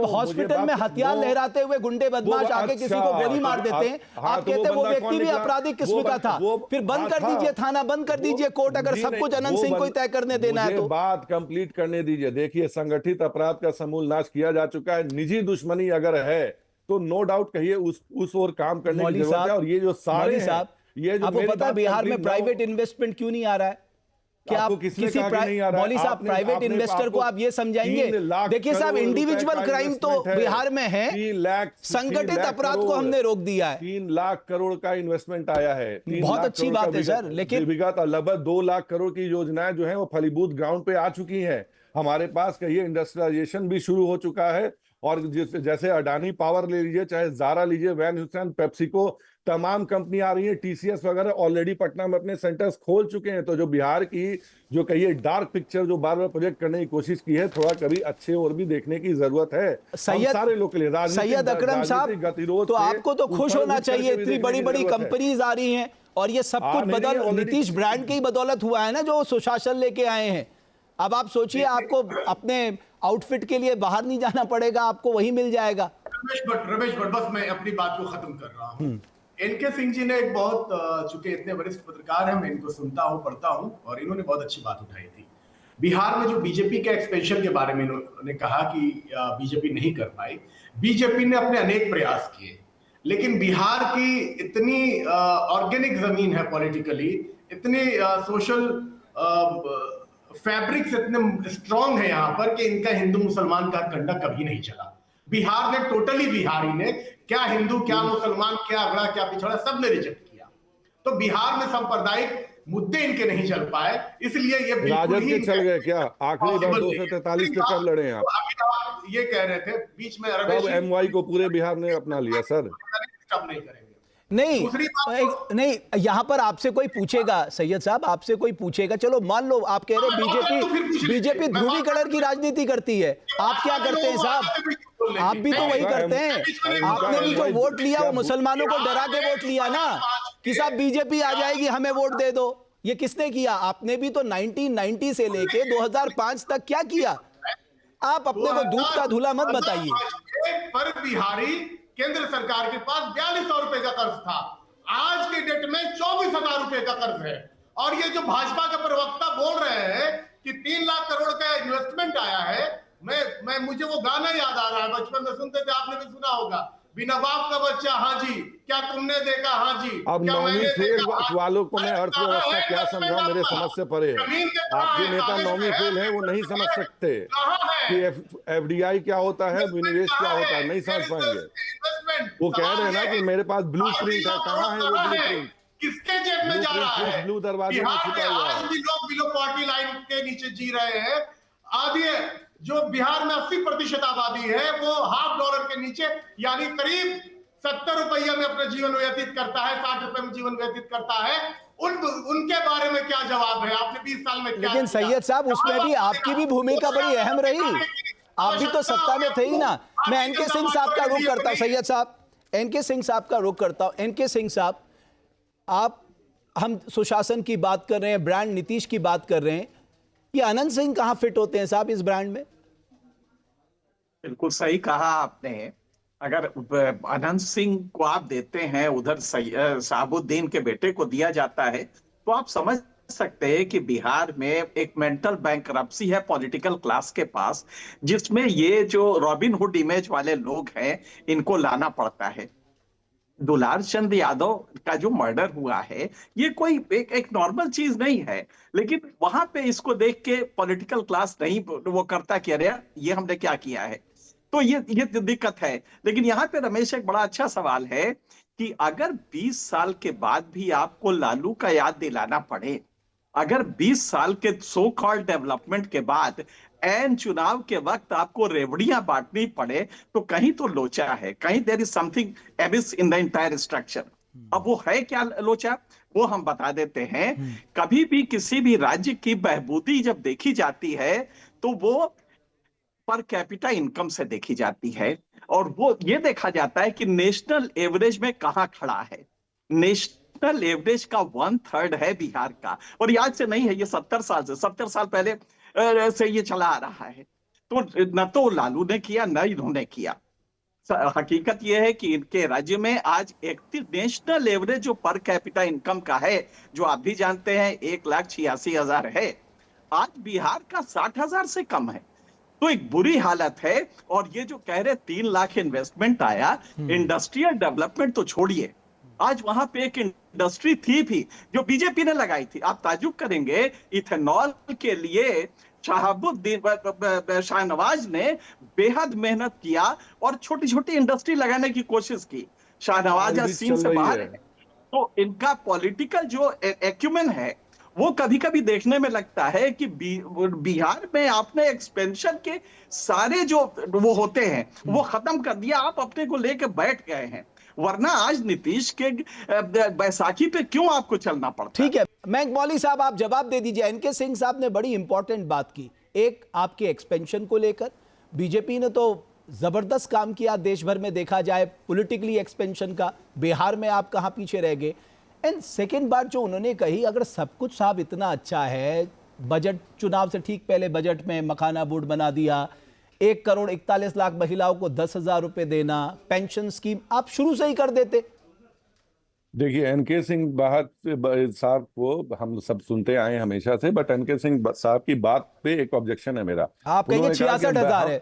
हॉस्पिटल में हथियार लहराते हुए गुंडे बदमाश आके किसी को गोली मार देते हैं, आप कहते हैं वो व्यक्ति भी आपराधिक किस्म का था, फिर बंद कर दीजिए थाना, बंद कर दीजिए कोर्ट, अगर सब कुछ अनंत सिंह को ही तय करने देना है तो। बात कंप्लीट करने दीजिए। देखिए संगठित अपराध का समूल नाश किया जा चुका है, निजी दुश्मनी अगर है तो नो डाउट कहिए उस ओर काम करने की जरूरत है। और ये जो सारे साहब, ये जो आपको पता है बिहार में प्राइवेट इन्वेस्टमेंट क्यों नहीं आ रहा है? क्या आप किसी मौली साहब प्राइवेट इन्वेस्टर को आप ये समझाएंगे? देखिए साहब, इंडिविजुअल क्राइम तो बिहार में है, संगठित अपराध को हमने रोक दिया है। 3 लाख करोड़ का इन्वेस्टमेंट आया है, बहुत अच्छी बात है सर, लेकिन विगत लगभग 2 लाख करोड़ की योजनाएं जो है वो फलीभूत ग्राउंड पे आ चुकी है। हमारे पास कहिए इंडस्ट्रियलाइजेशन भी शुरू हो चुका है। और जैसे अडानी पावर ले लीजिए, चाहे जारा लीजिए, वैन ह्यूसेन, पेप्सिको, तमाम कंपनी आ रही है, टीसीएस वगैरह ऑलरेडी पटना में अपने सेंटर्स खोल चुके हैं। तो जो बिहार की जो कहिए डार्क पिक्चर जो बार बार प्रोजेक्ट करने की कोशिश की है, थोड़ा कभी अच्छे और भी देखने की जरूरत है सारे लोग के लिए। सैयद अकरम साहब, तो आपको तो खुश होना चाहिए, इतनी बड़ी बड़ी कंपनीज आ रही हैं और ये सब कुछ बदल नीतीश ब्रांड की बदौलत हुआ है ना, जो सुशासन लेके आए हैं। अब आप सोचिए, आपको अपने आउटफिट के लिए बाहर नहीं जाना पड़ेगा, आपको वही मिल जाएगा। रमेश भट्ट, बस मैं अपनी बात को खत्म कर रहा हूँ। एनके सिंह जी ने एक बहुत, चूंकि इतने वरिष्ठ पत्रकार हैं, मैं इनको सुनता हूँ, पढ़ता हूँ, और इन्होंने बहुत अच्छी बात उठाई थी। बिहार में जो बीजेपी के एक्सपेंशन के बारे में इन्होंने कहा कि बीजेपी नहीं कर पाई, बीजेपी ने अपने अनेक प्रयास किए, लेकिन बिहार की इतनी ऑर्गेनिक जमीन है पॉलिटिकली, इतनी सोशल फैब्रिक्स इतने स्ट्रॉन्ग है यहाँ पर कि इनका हिंदू मुसलमान का कंडा कभी नहीं चला। बिहार ने टोटली, बिहारी ने, क्या हिंदू क्या मुसलमान क्या अगड़ा क्या पिछड़ा, सब ने रिजेक्ट किया। तो बिहार में सांप्रदायिक मुद्दे इनके नहीं चल पाए, इसलिए ये राजद के चल गए क्या? आखिरी बार 243 पे कब लड़े आप? आप ये कह रहे थे बीच में कब एमवाई को पूरे बिहार ने अपना लिया सर? कब नहीं करेंगे। नहीं, यहाँ पर आपसे कोई पूछेगा सैयद साहब, आपसे कोई पूछेगा, चलो मान लो आप कह रहे बीजेपी ध्रुवीकरण की राजनीति करती है, आप क्या करते हैं साहब? आप भी तो वही करते हैं। आपने भी जो वोट लिया वो मुसलमानों को डरा के वोट लिया ना कि साहब बीजेपी आ जाएगी हमें वोट दे दो। ये किसने किया? आपने भी तो 1990 से लेके 2005 तक क्या किया? आप अपने को दूध का धुला मत बताइए। पर बिहारी केंद्र सरकार के पास 4200 रुपए का कर्ज था, आज के डेट में 24,000 रुपए का कर्ज है। और ये जो भाजपा के प्रवक्ता बोल रहे हैं कि 3 लाख करोड़ का इन्वेस्टमेंट आया है, मैं मुझे वो गाना याद आ रहा है, बचपन में सुनते थे, आपने भी सुना होगा, बिना बाप का बच्चा हाँ जी, क्या तुमने देखा हाँ जी। अब नौवीं फेल वालों को मैं अर्थव्यवस्था क्या समझा, मेरे समझ से परे है। आपके नेता नौवीं फेल है, वो नहीं समझ सकते कि एफडीआई क्या होता है, विनिवेश क्या होता है, नहीं समझ पाएंगे। वो कह रहे हैं ना कि मेरे पास ब्लू प्रिंट है, कहाँ है वो ब्लू प्रिंट? किसके जेब में जा रहा है? ब्लू दरवाजे में छुपा हुआ है। आज भी लोग बिलो पॉवर्टी लाइन के नीचे जी रहे हैं। आदि जो बिहार में 80% आबादी है वो $50 के नीचे, यानी करीब 70 रुपया में अपना जीवन व्यतीत करता है, 60 रुपए में जीवन व्यतीत करता है। उनके बारे में क्या जवाब है? आपने 20 साल में क्या? लेकिन सैयद साहब, उसमें भी आपकी भी भूमिका बड़ी अहम रही, आप भी तो सत्ता में थे ही ना। मैं एनके सिंह साहब का रुख करता हूं, सैयद साहब, एनके सिंह साहब का रुख करता हूं। एनके सिंह साहब, हम सुशासन की बात कर रहे हैं, ब्रांड नीतीश की बात कर रहे हैं, ये अनंत सिंह कहां फिट होते हैं साहब इस ब्रांड में? बिल्कुल सही कहा आपने। अगर अनंत सिंह को आप देते हैं, उधर शहाबुद्दीन के बेटे को दिया जाता है, तो आप समझ सकते हैं कि बिहार में एक मेंटल बैंकरप्सी है पॉलिटिकल क्लास के पास, जिसमें ये जो रॉबिन हुड इमेज वाले लोग हैं इनको लाना पड़ता है। दुलार चंद यादव का जो मर्डर हुआ है, ये कोई एक नॉर्मल चीज नहीं है, लेकिन वहां पे इसको देख के पॉलिटिकल क्लास नहीं वो करता कि अरे ये हमने क्या किया है, तो ये दिक्कत है। लेकिन यहाँ पे रमेश एक बड़ा अच्छा सवाल है कि अगर 20 साल के बाद भी आपको लालू का याद दिलाना पड़े, अगर 20 साल के सो कॉल्ड डेवलपमेंट के बाद एन चुनाव के वक्त आपको रेवड़ियां बांटनी पड़े, तो कहीं तो लोचा है, कहीं there is something amiss in the entire structure. अब वो है क्या लोचा, वो हम बता देते हैं। कभी भी किसी भी राज्य की बहबूदी जब देखी जाती है तो वो पर कैपिटा इनकम से देखी जाती है, और वो ये देखा जाता है कि नेशनल एवरेज में कहां खड़ा है। नेशनल एवरेज का 1/3 है बिहार का, और आज से नहीं है, ये 70 साल पहले से ये चला आ रहा है। तो न तो लालू ने किया न इन्होंने किया। हकीकत यह है कि इनके राज्य में आज एक नेशनल एवरेज जो पर कैपिटा इनकम का है, जो आप भी जानते हैं 1,86,000 है, आज बिहार का 60,000 से कम है। तो एक बुरी हालत है। और ये जो कह रहे 3 लाख इन्वेस्टमेंट आया, इंडस्ट्रियल डेवलपमेंट तो छोड़िए, आज वहां पे एक इंडस्ट्री थी भी जो बीजेपी ने लगाई थी। आप ताजुब करेंगे, इथेनॉल के लिए शहाबुद्दीन शाहनवाज ने बेहद मेहनत किया और छोटी छोटी इंडस्ट्री लगाने की कोशिश की। शाहनवाज सीन से बाहर है, तो इनका पॉलिटिकल जो एक्यूमेन है वो कभी कभी देखने में लगता है कि बिहार में आपने एक्सपेंशन के सारे जो वो होते हैं वो खत्म कर दिया, आप अपने को लेकर बैठ गए हैं। वरना आज नीतीश के बैसाखी पे क्यों आपको चलना पड़ता? ठीक है, मौली साहब आप जवाब दे दीजिए। एनके सिंह साहब ने बड़ी इंपॉर्टेंट बात की, एक आपके एक्सपेंशन को लेकर। बीजेपी ने तो जबरदस्त काम किया देश भर में, देखा जाए पॉलिटिकली एक्सपेंशन का। बिहार में आप कहां पीछे रह गए। एंड सेकेंड बात जो उन्होंने कही, अगर सब कुछ साहब इतना अच्छा है, बजट चुनाव से ठीक पहले बजट में मखाना बोर्ड बना दिया, 1,41,00,000 महिलाओं को 10,000 रुपए देना, पेंशन स्कीम आप शुरू से ही कर देते। देखिए, एनके सिंह साहब को हम सब सुनते आए हमेशा से, बट एनके सिंह साहब की बात पे एक ऑब्जेक्शन है मेरा। आप कहेंगे 66,000 है।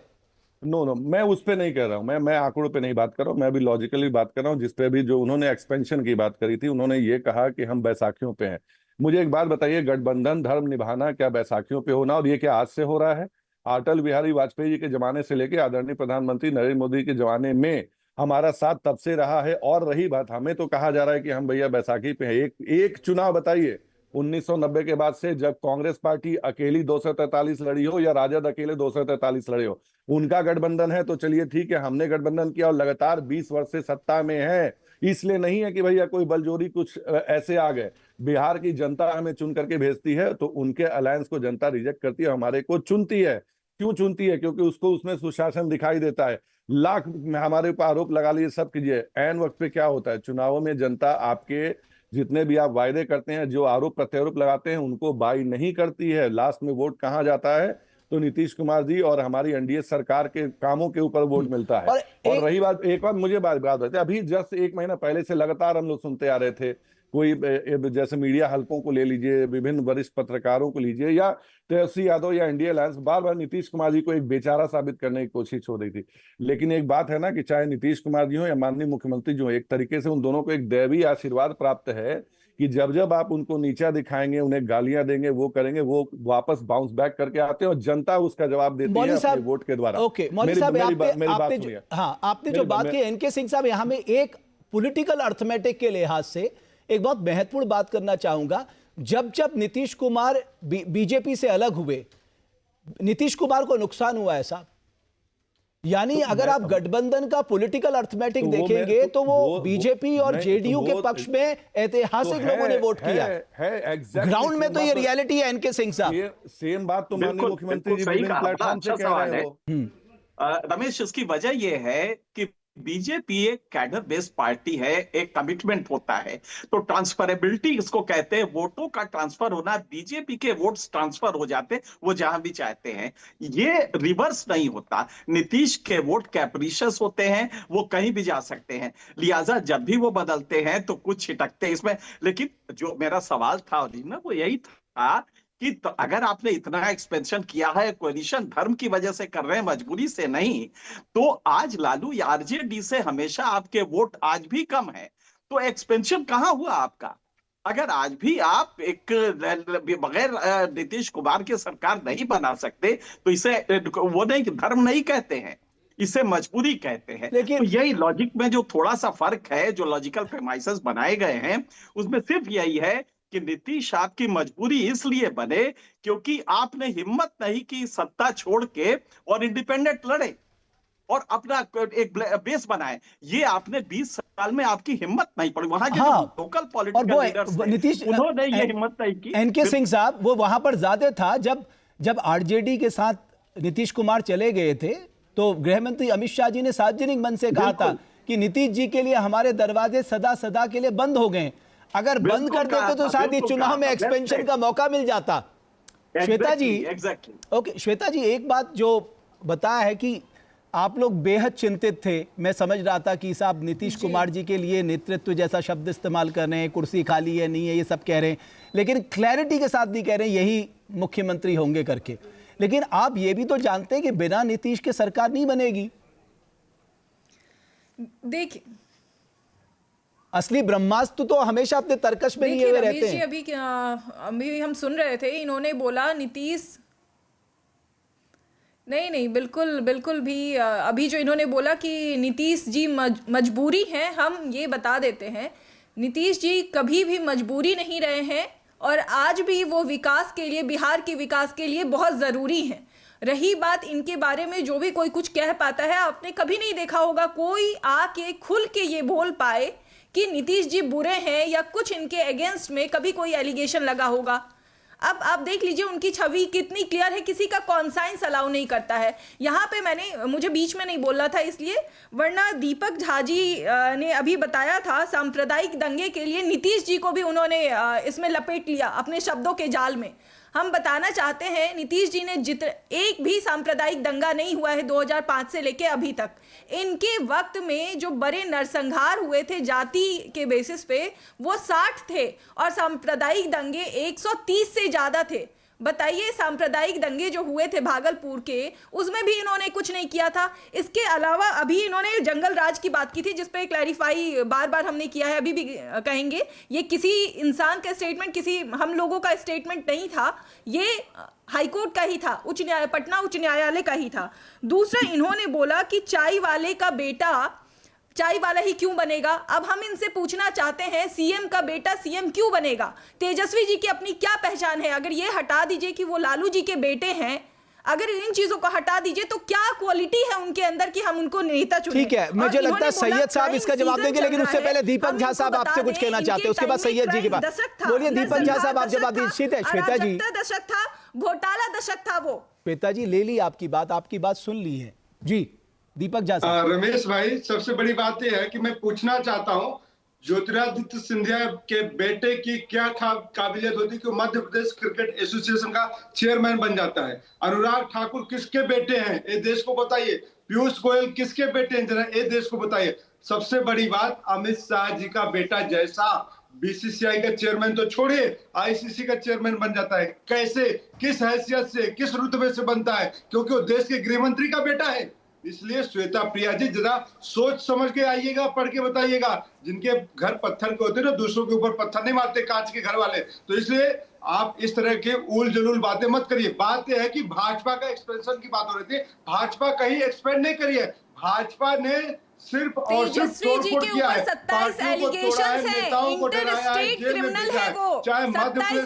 नो, मैं उस पे नहीं कह रहा हूं, मैं आंकड़ों पे नहीं बात कर रहा हूं, मैं भी लॉजिकली बात कर रहा हूं। जिसपे भी जो उन्होंने एक्सपेंशन की बात करी थी, उन्होंने ये कहा कि हम बैसाखियों पे हैं। मुझे एक बात बताइए, गठबंधन धर्म निभाना क्या बैसाखियों पे होना, और ये क्या आज से हो रहा है? अटल बिहारी वाजपेयी जी के जमाने से लेके आदरणीय प्रधानमंत्री नरेंद्र मोदी के जमाने में हमारा साथ तब से रहा है। और रही बात, हमें तो कहा जा रहा है कि हम भैया बैसाखी पे हैं। एक चुनाव बताइए 1990 के बाद से, जब कांग्रेस पार्टी अकेली 243 लड़ी हो या राजद अकेले 243 लड़े हो। उनका गठबंधन है तो चलिए ठीक है, हमने गठबंधन किया और लगातार 20 वर्ष से सत्ता में है। इसलिए नहीं है कि भैया कोई बलजोरी कुछ ऐसे आ गए। बिहार की जनता हमें चुन करके भेजती है, तो उनके अलायंस को जनता रिजेक्ट करती है, हमारे को चुनती है। क्यों चुनती है? क्योंकि उसको उसमें सुशासन दिखाई देता है। लाख हमारे ऊपर आरोप लगा लिए, सब कीजिए, ऐन वक्त पे क्या होता है चुनावों में, जनता आपके जितने भी आप वायदे करते हैं, जो आरोप प्रत्यारोप लगाते हैं, उनको बाई नहीं करती है। लास्ट में वोट कहाँ जाता है? तो नीतीश कुमार जी और हमारी एनडीए सरकार के कामों के ऊपर वोट मिलता है। और रही बात, एक बात मुझे बात होती है, अभी जस्ट 1 महीना पहले से लगातार हम लोग सुनते आ रहे थे, कोई जैसे मीडिया हल्कों को ले लीजिए, विभिन्न वरिष्ठ पत्रकारों को लीजिए, या तेजस्वी यादव या इंडिया अलायंस बार बार नीतीश कुमार जी को एक बेचारा साबित करने की कोशिश हो रही थी। लेकिन एक बात है ना कि चाहे नीतीश कुमार जी हो या माननीय मुख्यमंत्री जो, एक तरीके से उन दोनों को एक दैवीय आशीर्वाद प्राप्त है कि जब जब आप उनको नीचा दिखाएंगे, उन्हें गालियां देंगे, वो करेंगे, वो वापस बाउंस बैक करके आते हैं और जनता उसका जवाब देती है अपने वोट के द्वारा। ओके मौलवी साहब, आपने जो बात की एनके सिंह साहब, यहाँ में एक पॉलिटिकल अर्थमेटिक के लिहाज से एक बहुत महत्वपूर्ण बात करना चाहूंगा। जब जब नीतीश कुमार बीजेपी से अलग हुए, नीतीश कुमार को नुकसान हुआ है साहब। यानी अगर आप गठबंधन का पॉलिटिकल अर्थमेटिक देखेंगे तो वो बीजेपी और जेडीयू के पक्ष में ऐतिहासिक लोगों ने वोट किया है। ग्राउंड में तो ये रियलिटी है एनके सिंह साहब। सेम बात तो माननीय मुख्यमंत्री जी विभिन्न प्लेटफॉर्म से कह रहे हो। रमेश, इसकी वजह यह है कि बीजेपी एक कैडर बेस्ड पार्टी है, एक कमिटमेंट होता है, तो ट्रांसफरेबिलिटी इसको कहते हैं, वोटों का ट्रांसफर होना, बीजेपी के वोट्स ट्रांसफर हो जाते, वो जहां भी चाहते हैं। ये रिवर्स नहीं होता। नीतीश के वोट कैप्रिशियस होते हैं, वो कहीं भी जा सकते हैं, लिहाजा जब भी वो बदलते हैं तो कुछ छिटकते इसमें। लेकिन जो मेरा सवाल था ना, वो यही था कि तो अगर आपने इतना एक्सपेंशन किया है, कोलिशन धर्म की वजह से कर रहे हैं, मजबूरी से नहीं, तो आज लालू या आरजेडी से हमेशा आपके वोट आज भी कम है, तो एक्सपेंशन कहां हुआ आपका? अगर आज भी आप एक बगैर नीतीश कुमार के सरकार नहीं बना सकते, तो इसे वो नहीं, धर्म नहीं कहते हैं, इसे मजबूरी कहते हैं। लेकिन तो यही लॉजिक में जो थोड़ा सा फर्क है, जो लॉजिकल प्रेमाइसेस बनाए गए हैं, उसमें सिर्फ यही है कि नीतीश आपकी मजबूरी इसलिए बने क्योंकि आपने हिम्मत नहीं की सत्ता छोड़ के और इंडिपेंडेंट लड़े और अपना एक बेस बनाए। ये आपने 20 साल में आपकी हिम्मत नहीं पड़ी। वहां के लोकल पॉलिटिकल लीडर्स नीतीश, उन्होंने ये हिम्मत नहीं की। एनके सिंह साहब, वो वहां पर ज्यादा था जब आरजेडी के साथ नीतीश कुमार चले गए थे, तो गृह मंत्री अमित शाह जी ने सार्वजनिक मंच से कहा था कि नीतीश जी के लिए हमारे दरवाजे सदा सदा के लिए बंद हो गए, अगर बंद कर देते तो शायद इस चुनाव में एक्सपेंशन का मौका मिल जाता। श्वेता जी, ओके श्वेता जी, एक बात जो बताया है कि आप लोग बेहद चिंतित थे, मैं समझ रहा था कि साहब नीतीश कुमार जी के लिए नेतृत्व जैसा शब्द इस्तेमाल कर रहे हैं, कुर्सी खाली है नहीं है ये सब कह रहे हैं, लेकिन क्लैरिटी के साथ भी कह रहे हैं यही मुख्यमंत्री होंगे करके। लेकिन आप ये भी तो जानते हैं कि बिना नीतीश के सरकार नहीं बनेगी। देखिए, असली ब्रह्मास्त्र तो हमेशा अपने तर्कश में लिए हुए रहते हैं। अभी हम सुन रहे थे, इन्होंने बोला नीतीश नहीं बिल्कुल भी अभी जो इन्होंने बोला कि नीतीश जी मजबूरी है, हम ये बता देते हैं, नीतीश जी कभी भी मजबूरी नहीं रहे हैं और आज भी वो विकास के लिए, बिहार के विकास के लिए बहुत ज़रूरी है। रही बात इनके बारे में जो भी कोई कुछ कह पाता है, आपने कभी नहीं देखा होगा कोई आके खुल के ये बोल पाए कि नीतीश जी बुरे हैं या कुछ इनके अगेंस्ट में कभी कोई एलिगेशन लगा होगा। अब आप देख लीजिए उनकी छवि कितनी क्लियर है, किसी का कॉन्साइंस अलाउ नहीं करता है। यहाँ पे मुझे बीच में नहीं बोलना था इसलिए, वरना दीपक झा जी ने अभी बताया था सांप्रदायिक दंगे के लिए नीतीश जी को भी उन्होंने इसमें लपेट लिया अपने शब्दों के जाल में। हम बताना चाहते हैं नीतीश जी ने एक भी सांप्रदायिक दंगा नहीं हुआ है 2005 से लेके अभी तक। इनके वक्त में जो बड़े नरसंहार हुए थे जाति के बेसिस पे वो 60 थे और सांप्रदायिक दंगे 130 से ज़्यादा थे। बताइए, सांप्रदायिक दंगे जो हुए थे भागलपुर के, उसमें भी इन्होंने कुछ नहीं किया था। इसके अलावा अभी इन्होंने जंगल राज की बात की थी, जिस पे क्लैरिफाई बार बार हमने किया है, अभी भी कहेंगे, ये किसी इंसान का स्टेटमेंट, किसी हम लोगों का स्टेटमेंट नहीं था, ये हाईकोर्ट का ही था, पटना उच्च न्यायालय का ही था। दूसरा, इन्होंने बोला कि चाय वाले का बेटा चाय वाला ही क्यों बनेगा? अब हम इनसे पूछना चाहते हैं, सीएम का बेटा सीएम क्यों बनेगा? तेजस्वी जी की अपनी क्या पहचान है? अगर ये हटा दीजिए कि वो लालू जी के बेटे हैं, अगर इन चीजों को हटा दीजिए तो क्या क्वालिटी है उनके अंदर कि हम उनको नेता चुने? ठीक है, मुझे लगता है सैयद साहब इसका जवाब देंगे, लेकिन उससे पहले दीपक झा साहब आपसे कुछ कहना चाहते हैं, उसके बाद सैयद जी के पास बोलिए। दीपक झा साहब आप जवाब दीजिए। श्वेता जी, दशक था, घोटाला दशक था वो। श्वेता जी ले ली आपकी बात सुन ली है जी। दीपक झा साहब। रमेश भाई, सबसे बड़ी बात यह है कि मैं पूछना चाहता हूं, ज्योतिरादित्य सिंधिया के बेटे की क्या काबिलियत होती कि मध्य प्रदेश क्रिकेट एसोसिएशन का चेयरमैन बन जाता है? अनुराग ठाकुर किसके बेटे हैं, ये देश को बताइए। पीयूष गोयल किसके बेटे हैं, जरा ये देश को बताइए। सबसे बड़ी बात, अमित शाह जी का बेटा जैसा बीसीसीआई का चेयरमैन तो छोड़िए, आईसीसी का चेयरमैन बन जाता है। कैसे, किस हैसियत से, किस रुतबे से बनता है? क्योंकि वो देश के गृह मंत्री का बेटा है। इसलिए श्वेता प्रिया जी, जरा सोच समझ के आइएगा, पढ़ के बताइएगा। जिनके घर पत्थर के होते हैं ना, दूसरों के ऊपर पत्थर नहीं मारते, कांच के घर वाले। तो इसलिए आप इस तरह के उल जलूल बातें मत करिए। बात यह है कि भाजपा का एक्सपेंशन की बात हो रही थी, भाजपा कहीं एक्सपेंड नहीं करी है। भाजपा ने सिर्फ और सिर्फ तोड़फोड़ किया है, पार्टियों को तोड़ा है, नेताओं को डराया है, जेल में भेजा है। चाहे मध्य प्रदेश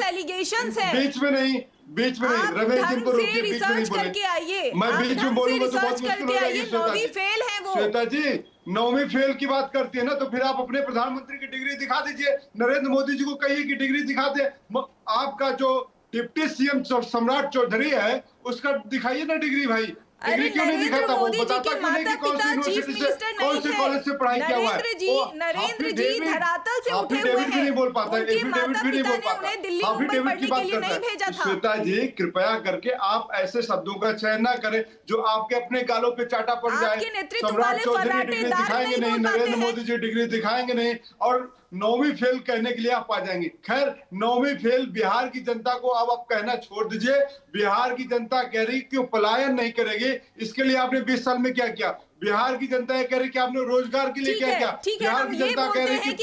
बीच में नहीं, रमेश जी को रोकिए, बीच में नहीं बोले। मैं बीच में बोलूंगा तो बहुत मुश्किल हो जाएगी। श्वेता जी 9वीं फेल की बात करती है ना, तो फिर आप अपने प्रधानमंत्री की डिग्री दिखा दीजिए। नरेंद्र मोदी जी को कहिए कि डिग्री दिखा दे। आपका जो डिप्टी सीएम सम्राट चौधरी है, उसका दिखाइए ना डिग्री भाई। डिग्री क्यों नहीं दिखाता? वो बताता क्यों नहीं कि कौन सी यूनिवर्सिटी से, कौन से कॉलेज से पढ़ाई किया हुआ है? नरेंद्र जी धरातल से उठे हुए हैं, नहीं बोल पाता, उनके माता पिता ने उन्हें दिल्ली मुंबई पढ़ने के लिए नहीं भेजा था। श्वेता जी, कृपया करके आप ऐसे शब्दों का चयन ना करें जो आपके अपने गालों पे चाटा पड़ जाए। सम्राट चौधरी डिग्री दिखाएंगे नहीं, नरेंद्र मोदी जी डिग्री दिखाएंगे नहीं, और 9वीं फेल कहने के लिए आप आ जाएंगे। खैर, 9वीं फेल बिहार की जनता को अब आप कहना छोड़ दीजिए। बिहार की जनता कह रही कि वो पलायन नहीं करेगी। इसके लिए आपने 20 साल में क्या किया? बिहार की जनता ये कह रही कि आपने रोजगार के लिए क्या किया? बिहार की जनता कह रही कि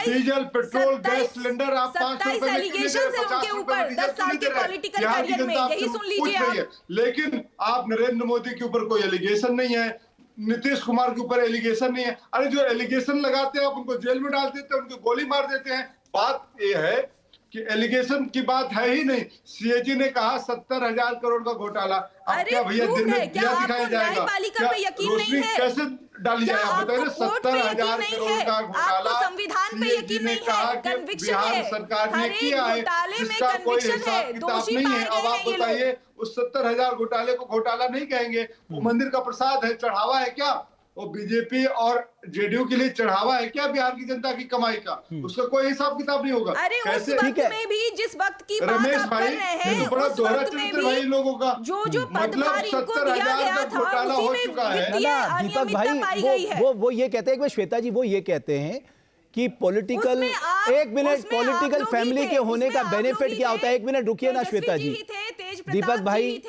डीजल, पेट्रोल, गैस सिलेंडर आप 500 रुपए में क्यों दे रहे? 50 रुपए में डीजल क्यों दे रहे? बिहार की जनता आपसे पूछ रही है, लेकिन आप नरेंद्र मोदी के ऊपर कोई एलिगेशन नहीं है, नीतीश कुमार के ऊपर एलिगेशन नहीं है। अरे जो एलिगेशन लगाते हैं आप उनको जेल में डाल देते हैं, उनको गोली मार देते हैं। बात यह है कि एलिगेशन की बात है ही नहीं। सीएजी ने कहा 70,000 करोड़ का घोटाला। अब क्या भैया दिन में दिया दिखाया जाएगा? क्या रोशनी कैसे डाली जाए? आप बताइए ना, 70,000 करोड़ का घोटाला सीएजी ने कहा कि बिहार सरकार ने किया है, जिसका कोई हिसाब किताब नहीं है। अब आप बताइए, उस 70,000 घोटाले को घोटाला नहीं कहेंगे, वो मंदिर का प्रसाद है, चढ़ावा है क्या? वो बीजेपी और जेडीयू के लिए चढ़ावा है क्या बिहार की जनता की कमाई का? उसका कोई हिसाब किताब नहीं होगा। अरे उस वक्त में भी, जिस वक्त की बात आप कर रहे हैं, तो बड़ा दोहरा चरित्र भाई लोगों का। जो मतलब 70,000 का घोटाला हो चुका है। दीपक भाई वो ये कहते हैं, श्वेता जी वो ये कहते हैं कि पॉलिटिकल, एक मिनट, पॉलिटिकल फैमिली के होने का बेनिफिट क्या होता है? एक मिनट रुकिए ना श्वेता जी। दीपक भाई,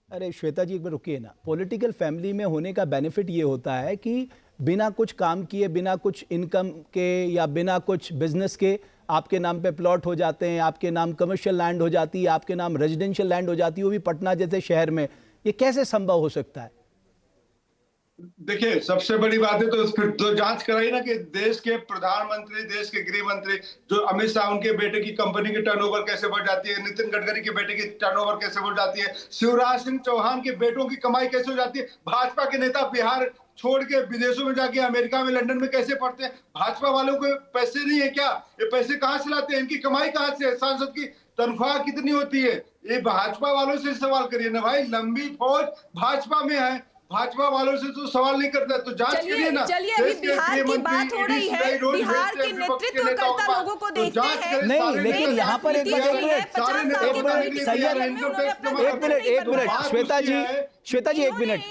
अरे श्वेता जी एक बार रुकिए ना। पॉलिटिकल फैमिली में होने का बेनिफिट ये होता है कि बिना कुछ काम किए, बिना कुछ इनकम के या बिना कुछ बिजनेस के आपके नाम पे प्लॉट हो जाते हैं, आपके नाम कमर्शियल लैंड हो जाती है, आपके नाम रेजिडेंशियल लैंड हो जाती है, वो भी पटना जैसे शहर में। ये कैसे संभव हो सकता है? देखिए, सबसे बड़ी बात है तो फिर तो जांच कराई ना कि देश के प्रधानमंत्री, देश के गृह मंत्री जो अमित शाह, उनके बेटे की कंपनी की टर्नओवर कैसे बढ़ जाती है, नितिन गडकरी के बेटे की टर्नओवर कैसे बढ़ जाती है, शिवराज सिंह चौहान के बेटों की कमाई कैसे हो जाती है। भाजपा के नेता बिहार छोड़ के विदेशों में जाके अमेरिका में, लंदन में कैसे पढ़ते हैं? भाजपा वालों को पैसे नहीं है क्या? ये पैसे कहाँ से लाते हैं? इनकी कमाई कहाँ से है? सांसद की तनख्वाह कितनी होती है? ये भाजपा वालों से सवाल करिए ना भाई। लंबी फौज भाजपा में है, भाजपा वालों से तो सवाल नहीं करता, तो जांच करिए ना। चलिए, अभी बिहार की बात हो रही है, बिहार के नेतृत्वकर्ता लोगों को देखते हैं। नहीं, लेकिन यहाँ पर एक मिनट श्वेता जी एक मिनट,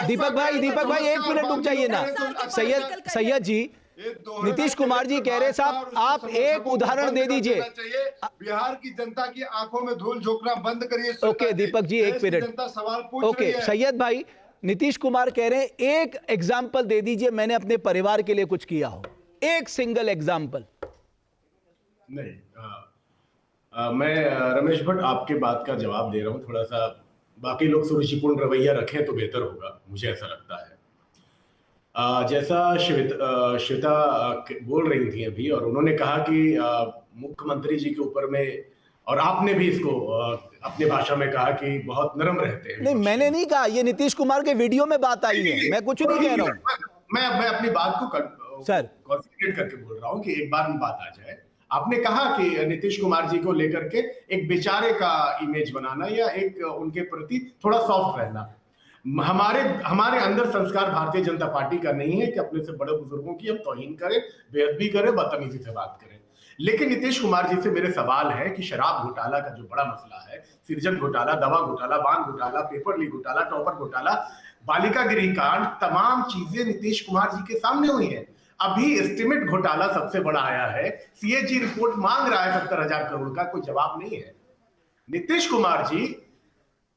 दीपक भाई एक मिनट रुक जाइए ना। सैयद जी, नीतीश कुमार जी कह रहे, साहब आप एक उदाहरण दे दीजिए। बिहार की जनता की आंखों में धूल झोंकना बंद करिए। ओके दीपक जी, एक मिनट। ओके सैयद भाई, नीतीश कुमार कह रहे हैं एक एग्जाम्पल दे दीजिए, मैंने अपने परिवार के लिए कुछ किया हो, एक सिंगल एग्जाम्पल। नहीं, मैं रमेश भट्ट आपके बात का जवाब दे रहा हूं। थोड़ा सा बाकी लोग सुरुचिपूर्ण रवैया रखें तो बेहतर होगा, मुझे ऐसा लगता है। जैसा श्वेता बोल रही थी अभी, और उन्होंने कहा कि मुख्यमंत्री जी के ऊपर में, और आपने भी इसको अपनी भाषा में कहा कि बहुत नरम रहते हैं। नहीं, मैंने नहीं कहा, ये नीतीश कुमार के वीडियो में बात आई है, मैं कुछ नहीं कह रहा हूँ। मैं अपनी बात को सर कॉन्सेंट्रेट करके बोल रहा हूँ कि एक बार में बात आ जाए। आपने कहा कि नीतीश कुमार जी को लेकर के एक बेचारे का इमेज बनाना या एक उनके प्रति थोड़ा सॉफ्ट रहना, हमारे अंदर संस्कार भारतीय जनता पार्टी का नहीं है कि अपने से बड़े बुजुर्गों की हम तौहीन करें, बेअदबी करें, बदतमीजी से बात करें। लेकिन नीतीश कुमार जी से मेरे सवाल है कि शराब घोटाला का जो बड़ा मसला है, सृजन घोटाला, दवा घोटाला, बांध घोटाला, पेपर लीक घोटाला, टॉपर घोटाला, बालिका गृह कांड, तमाम चीजें नीतीश कुमार जी के सामने हुई है। अभी एस्टिमेट घोटाला सबसे बड़ा आया है, सीएजी रिपोर्ट मांग रहा है 70,000 करोड़ का, कोई जवाब नहीं है। नीतीश कुमार जी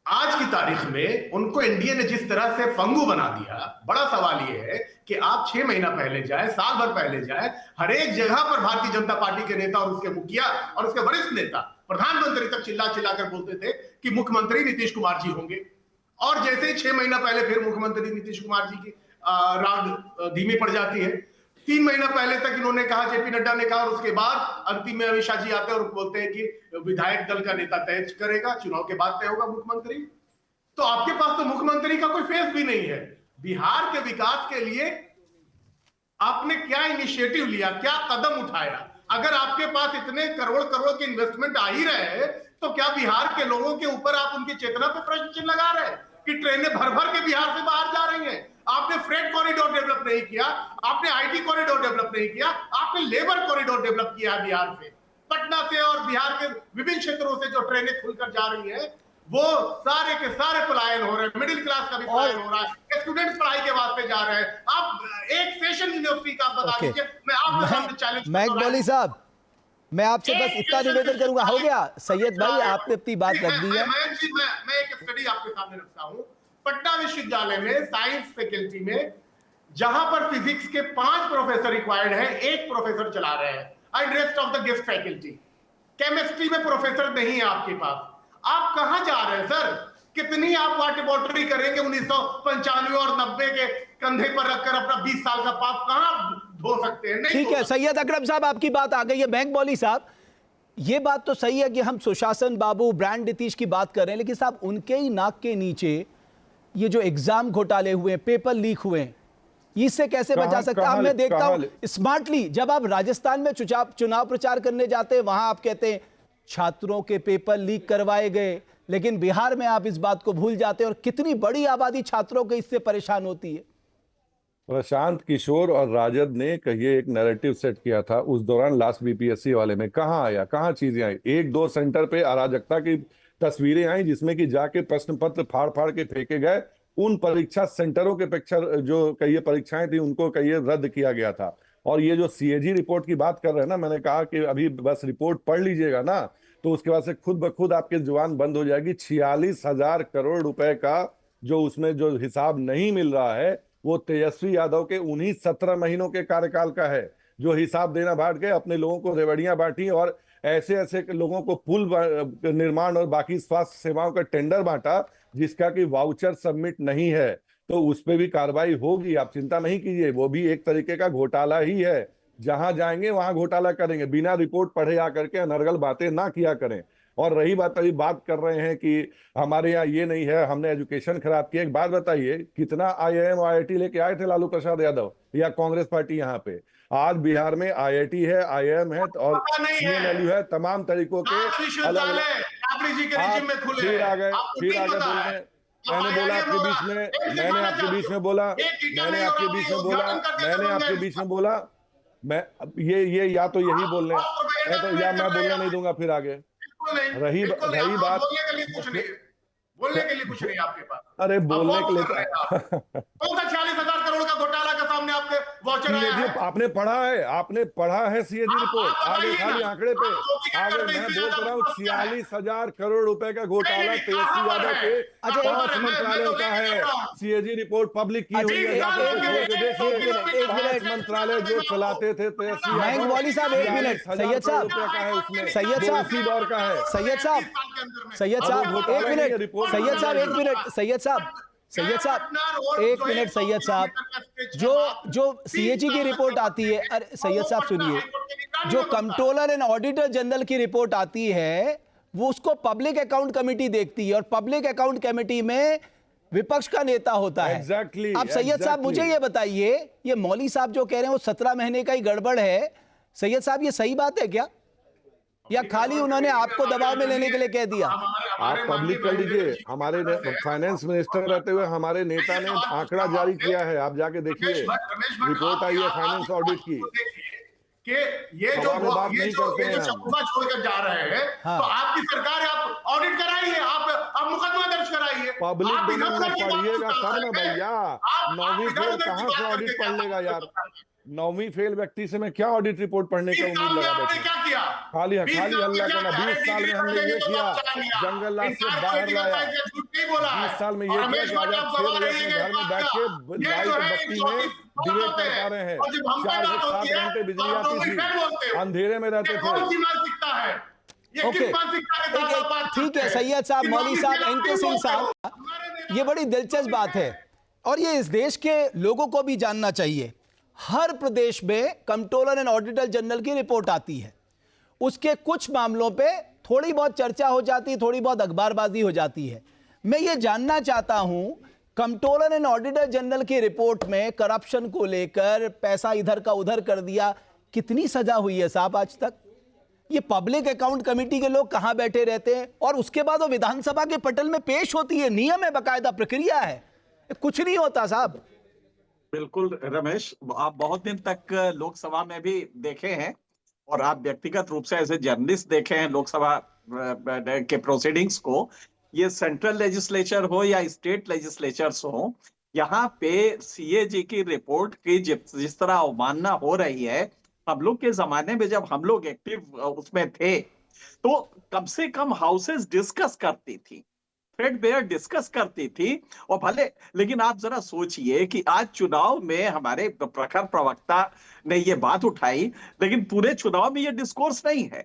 आज की तारीख में उनको एनडीए ने जिस तरह से पंगु बना दिया, बड़ा सवाल यह है कि आप 6 महीना पहले जाए, साल भर पहले जाए, हर एक जगह पर भारतीय जनता पार्टी के नेता और उसके मुखिया और उसके वरिष्ठ नेता, प्रधानमंत्री तक चिल्ला कर बोलते थे कि मुख्यमंत्री नीतीश कुमार जी होंगे, और जैसे ही 6 महीना पहले फिर मुख्यमंत्री नीतीश कुमार जी की राग धीमी पड़ जाती है। 3 महीना पहले तक इन्होंने कहा, जेपी नड्डा ने कहा, और उसके बाद अंतिम में अमित शाह जी आते हैं और बोलते हैं कि विधायक दल का नेता तय करेगा, चुनाव के बाद तय होगा मुख्यमंत्री। तो आपके पास तो मुख्यमंत्री का कोई फेस भी नहीं है। बिहार के विकास के लिए आपने क्या इनिशिएटिव लिया, क्या कदम उठाया? अगर आपके पास इतने करोड़ के इन्वेस्टमेंट आ ही रहे हैं, तो क्या बिहार के लोगों के ऊपर आप उनकी चेतना पे प्रश्न चिन्ह लगा रहे हैं कि ट्रेनें भर के बिहार से बाहर जा रही हैं? आपने फ्रेट कॉरिडोर डेवलप नहीं किया, आपने आईटी कॉरिडोर डेवलप नहीं किया, आपने लेबर कॉरिडोर डेवलप किया है बिहार से। पटना से और बिहार के विभिन्न क्षेत्रों से जो ट्रेनें खुलकर जा रही हैं, वो सारे के सारे पलायन हो रहे हैं, मिडिल क्लास का भी पलायन हो रहा है, स्टूडेंट्स पढ़ाई के वास्ते जा रहे हैं। आप एक सेशन यूनिवर्सिटी का बता दीजिए, मैं आपके सामने चैलेंज महकबौली साहब, मैं आपसे बस इतना निवेदन करूंगा। हो गया सैयद भाई, आपने अपनी बात रख दी है। मैं एक स्टडी आपके सामने रखता हूं। पटना विश्वविद्यालय में साइंस फैकल्टी में, जहां पर फिजिक्स के 5 प्रोफेसर रिक्वायर्ड हैं, 1 प्रोफेसर चला रहे हैं, and rest of the guest faculty. Chemistry में प्रोफेसर नहीं है आपके पास। आप कहां जा रहे हैं सर? कितनी आप वाटर बॉटरी करेंगे 1995 और 90 के कंधे पर रखकर अपना 20 साल का पाप कहां धो सकते हैं? ठीक है सैयद अकरम साहब, आपकी बात आ गई है। महकबौली साहब, ये बात तो सही है कि हम सुशासन बाबू, ब्रांड नीतीश की बात कर रहे हैं, लेकिन साहब उनके ही नाक के नीचे ये जो एग्जाम घोटाले हुए, पेपर लीक हुए, इससे कैसे बचा सकता है? मैं देखता हूं स्मार्टली, जब आप राजस्थान में चुनाव प्रचार करने जाते हैं, वहां आप कहते हैं छात्रों के पेपर लीक करवाए गए, लेकिन बिहार में आप इस बात को भूल जाते हैं, और कितनी बड़ी आबादी छात्रों के इससे परेशान होती है। प्रशांत किशोर और राजद ने कहिए एक नैरेटिव सेट किया था उस दौरान, लास्ट बीपीएससी वाले में कहां आया, कहां चीजें आई? 1-2 सेंटर पे अराजकता की तस्वीरें आई, जिसमें कि जाके प्रश्न पत्र फाड़ के फेंके गए। उन परीक्षा सेंटरों के परीक्षा जो कई परीक्षाएं थी, उनको कई रद्द किया गया था। और ये जो सीएजी रिपोर्ट की बात कर रहे हैं ना, मैंने कहा कि अभी बस रिपोर्ट पढ़ लीजिएगा ना, तो उसके बाद से खुद ब खुद आपकी जुबान बंद हो जाएगी। 46,000 करोड़ रुपए का जो उसमें जो हिसाब नहीं मिल रहा है, वो तेजस्वी यादव के उन्हीं 17 महीनों के कार्यकाल का है, जो हिसाब देना बांट गए, अपने लोगों को रेवड़ियां बांटी, और ऐसे लोगों को पुल निर्माण और बाकी स्वास्थ्य सेवाओं का टेंडर बांटा, जिसका कि वाउचर सबमिट नहीं है। तो उस पर भी कार्रवाई होगी, आप चिंता नहीं कीजिए। वो भी एक तरीके का घोटाला ही है, जहां जाएंगे वहां घोटाला करेंगे, बिना रिपोर्ट पढ़े आकर के अनर्गल बातें ना किया करें। और रही बात, अभी बात कर रहे हैं कि हमारे यहाँ ये नहीं है, हमने एजुकेशन खराब की। एक बात बताइए, कितना IIM IIT लेके आए थे लालू प्रसाद यादव या कांग्रेस पार्टी यहाँ पे? आज बिहार में IIT है, IIM है और CNLU है, तमाम तरीकों के अलग फिर आ गए बोलने। मैंने बोला आपके बीच में, मैंने आपके बीच में बोला, मैं ये या तो यही बोल रहे हैं, तो या मैं बोलने नहीं दूंगा फिर आगे। रही बात, बोलने के लिए कुछ नहीं आपके पास। अरे बोलने के लिए कौन सा 46,000 करोड़ का घोटाला का सामने आपके वाउचर आया है? आपने पढ़ा है सीएजी रिपोर्ट, आगे खाली आंकड़े पे आगे मैं बोल रहा हूँ 46,000 करोड़ रुपए का घोटाला तेजस्वी यादव के 5 मंत्रालयों का है। सीएजी रिपोर्ट पब्लिक की हुई है, 5 मंत्रालय जो चलाते थे तेजस्वी महकबौली साहब, 1 मिनट, सैयद साहब, सैयद साहब, इसी दौर का है। सैयद साहब, 1 मिनट, सैयद साहब, 1 मिनट, सैयद साहब, 1 मिनट, सैयद साहब, जो सीएजी की रिपोर्ट आती है, अरे सैयद साहब सुनिए, जो कंट्रोलर एंड ऑडिटर जनरल की रिपोर्ट आती है वो उसको पब्लिक अकाउंट कमेटी देखती है और पब्लिक अकाउंट कमेटी में विपक्ष का नेता होता है। अब सैयद साहब मुझे ये बताइए, ये मौली साहब जो कह रहे हैं वो 17 महीने का ही गड़बड़ है, सैयद साहब ये सही बात है क्या, या खाली उन्होंने आपको दबाव में लेने के लिए कह दिया? आप पब्लिक कर लीजिए, हमारे फाइनेंस मिनिस्टर रहते हुए हमारे नेता ने आंकड़ा जारी किया है, आप जाके देखिए, रिपोर्ट आई है फाइनेंस ऑडिट की कि ये जो शकुफा छोड़कर जा रहे हैं, तो आपकी सरकार, आप ऑडिट कराइए, आप मुकदमा दर्ज कराइए। पब्लिक डोमेन में पढ़िएगा तब ना भैया, 9वीं फेल कहां से ऑडिट पढ़ लेगा यार, 9वीं फेल व्यक्ति से मैं क्या ऑडिट रिपोर्ट पढ़ने का उम्मीद लगा बैठे? खाली हल्ला करना। 20 साल में हमने ये किया, जंगल राज से बाहर लाया, 20 साल में ये किया कि आज आप 6 बजे अपने घर में बैठ के लाइट बत्ती में डिबेट कर पा रहे हैं। 4 से 7 घंटे बिजली आती थी, अंधेरे में रहते थे। ओके, ठीक है सैयद साहब, मौली साहब, एनके सिंह साहब, ये बड़ी दिलचस्प बात है और ये इस देश के लोगों को भी जानना चाहिए। हर प्रदेश में कंट्रोलर एंड ऑडिटर जनरल की रिपोर्ट आती है, उसके कुछ मामलों पे थोड़ी बहुत चर्चा हो जाती है, थोड़ी बहुत अखबारबाजी हो जाती है। मैं ये जानना चाहता हूं, कंट्रोलर एंड ऑडिटर जनरल की रिपोर्ट में करप्शन को लेकर पैसा इधर का उधर कर दिया, कितनी सजा हुई है साहब आज तक? ये पब्लिक अकाउंट कमेटी के लोग कहां बैठे रहते हैं और उसके बाद वो विधानसभा के पटल में पेश होती है, नियम है, बाकायदा प्रक्रिया है, कुछ नहीं होता साहब। बिल्कुल रमेश, आप बहुत दिन तक लोकसभा में भी देखे हैं और आप व्यक्तिगत रूप से ऐसे जर्नलिस्ट देखे हैं लोकसभा के प्रोसीडिंग्स को, ये सेंट्रल लेजिस्लेचर हो या स्टेट लेजिस्लेचर्स हो, यहाँ पे सीएजी की रिपोर्ट की जिस तरह अवमानना हो रही है, हम लोग के जमाने में जब हम लोग एक्टिव उसमें थे तो कम से कम हाउसेस डिस्कस करती थी, थ्रेडबेयर डिस्कस करती थी, और भले, लेकिन आप जरा सोचिए कि आज चुनाव में हमारे प्रखर प्रवक्ता ने ये बात उठाई, लेकिन पूरे चुनाव में ये डिस्कोर्स नहीं है।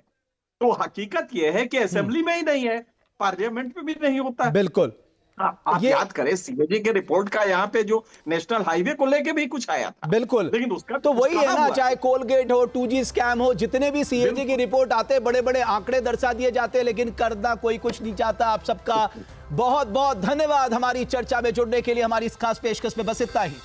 तो हकीकत ये है कि असेंबली में ही नहीं है, पार्लियामेंट में भी नहीं होता है। बिल्कुल, आप याद करें सीएजी के रिपोर्ट का यहाँ पे जो नेशनल हाईवे को लेके भी कुछ आया था, बिल्कुल, लेकिन उसका तो वही है ना, चाहे कोलगेट हो, 2G स्कैम हो, जितने भी सीएजी की रिपोर्ट आते हैं, बड़े बड़े आंकड़े दर्शा दिए जाते हैं, लेकिन करना कोई कुछ नहीं चाहता। आप सबका बहुत बहुत धन्यवाद हमारी चर्चा में जुड़ने के लिए। हमारी इस खास पेशकश में बस इतना ही।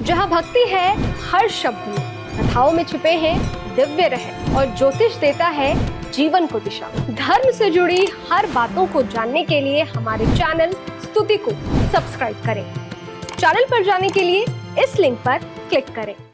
जहां भक्ति है हर शब्द में, कथाओं में छुपे हैं दिव्य रहस्य और ज्योतिष देता है जीवन को दिशा। धर्म से जुड़ी हर बातों को जानने के लिए हमारे चैनल स्तुति को सब्सक्राइब करें। चैनल पर जाने के लिए इस लिंक पर क्लिक करें।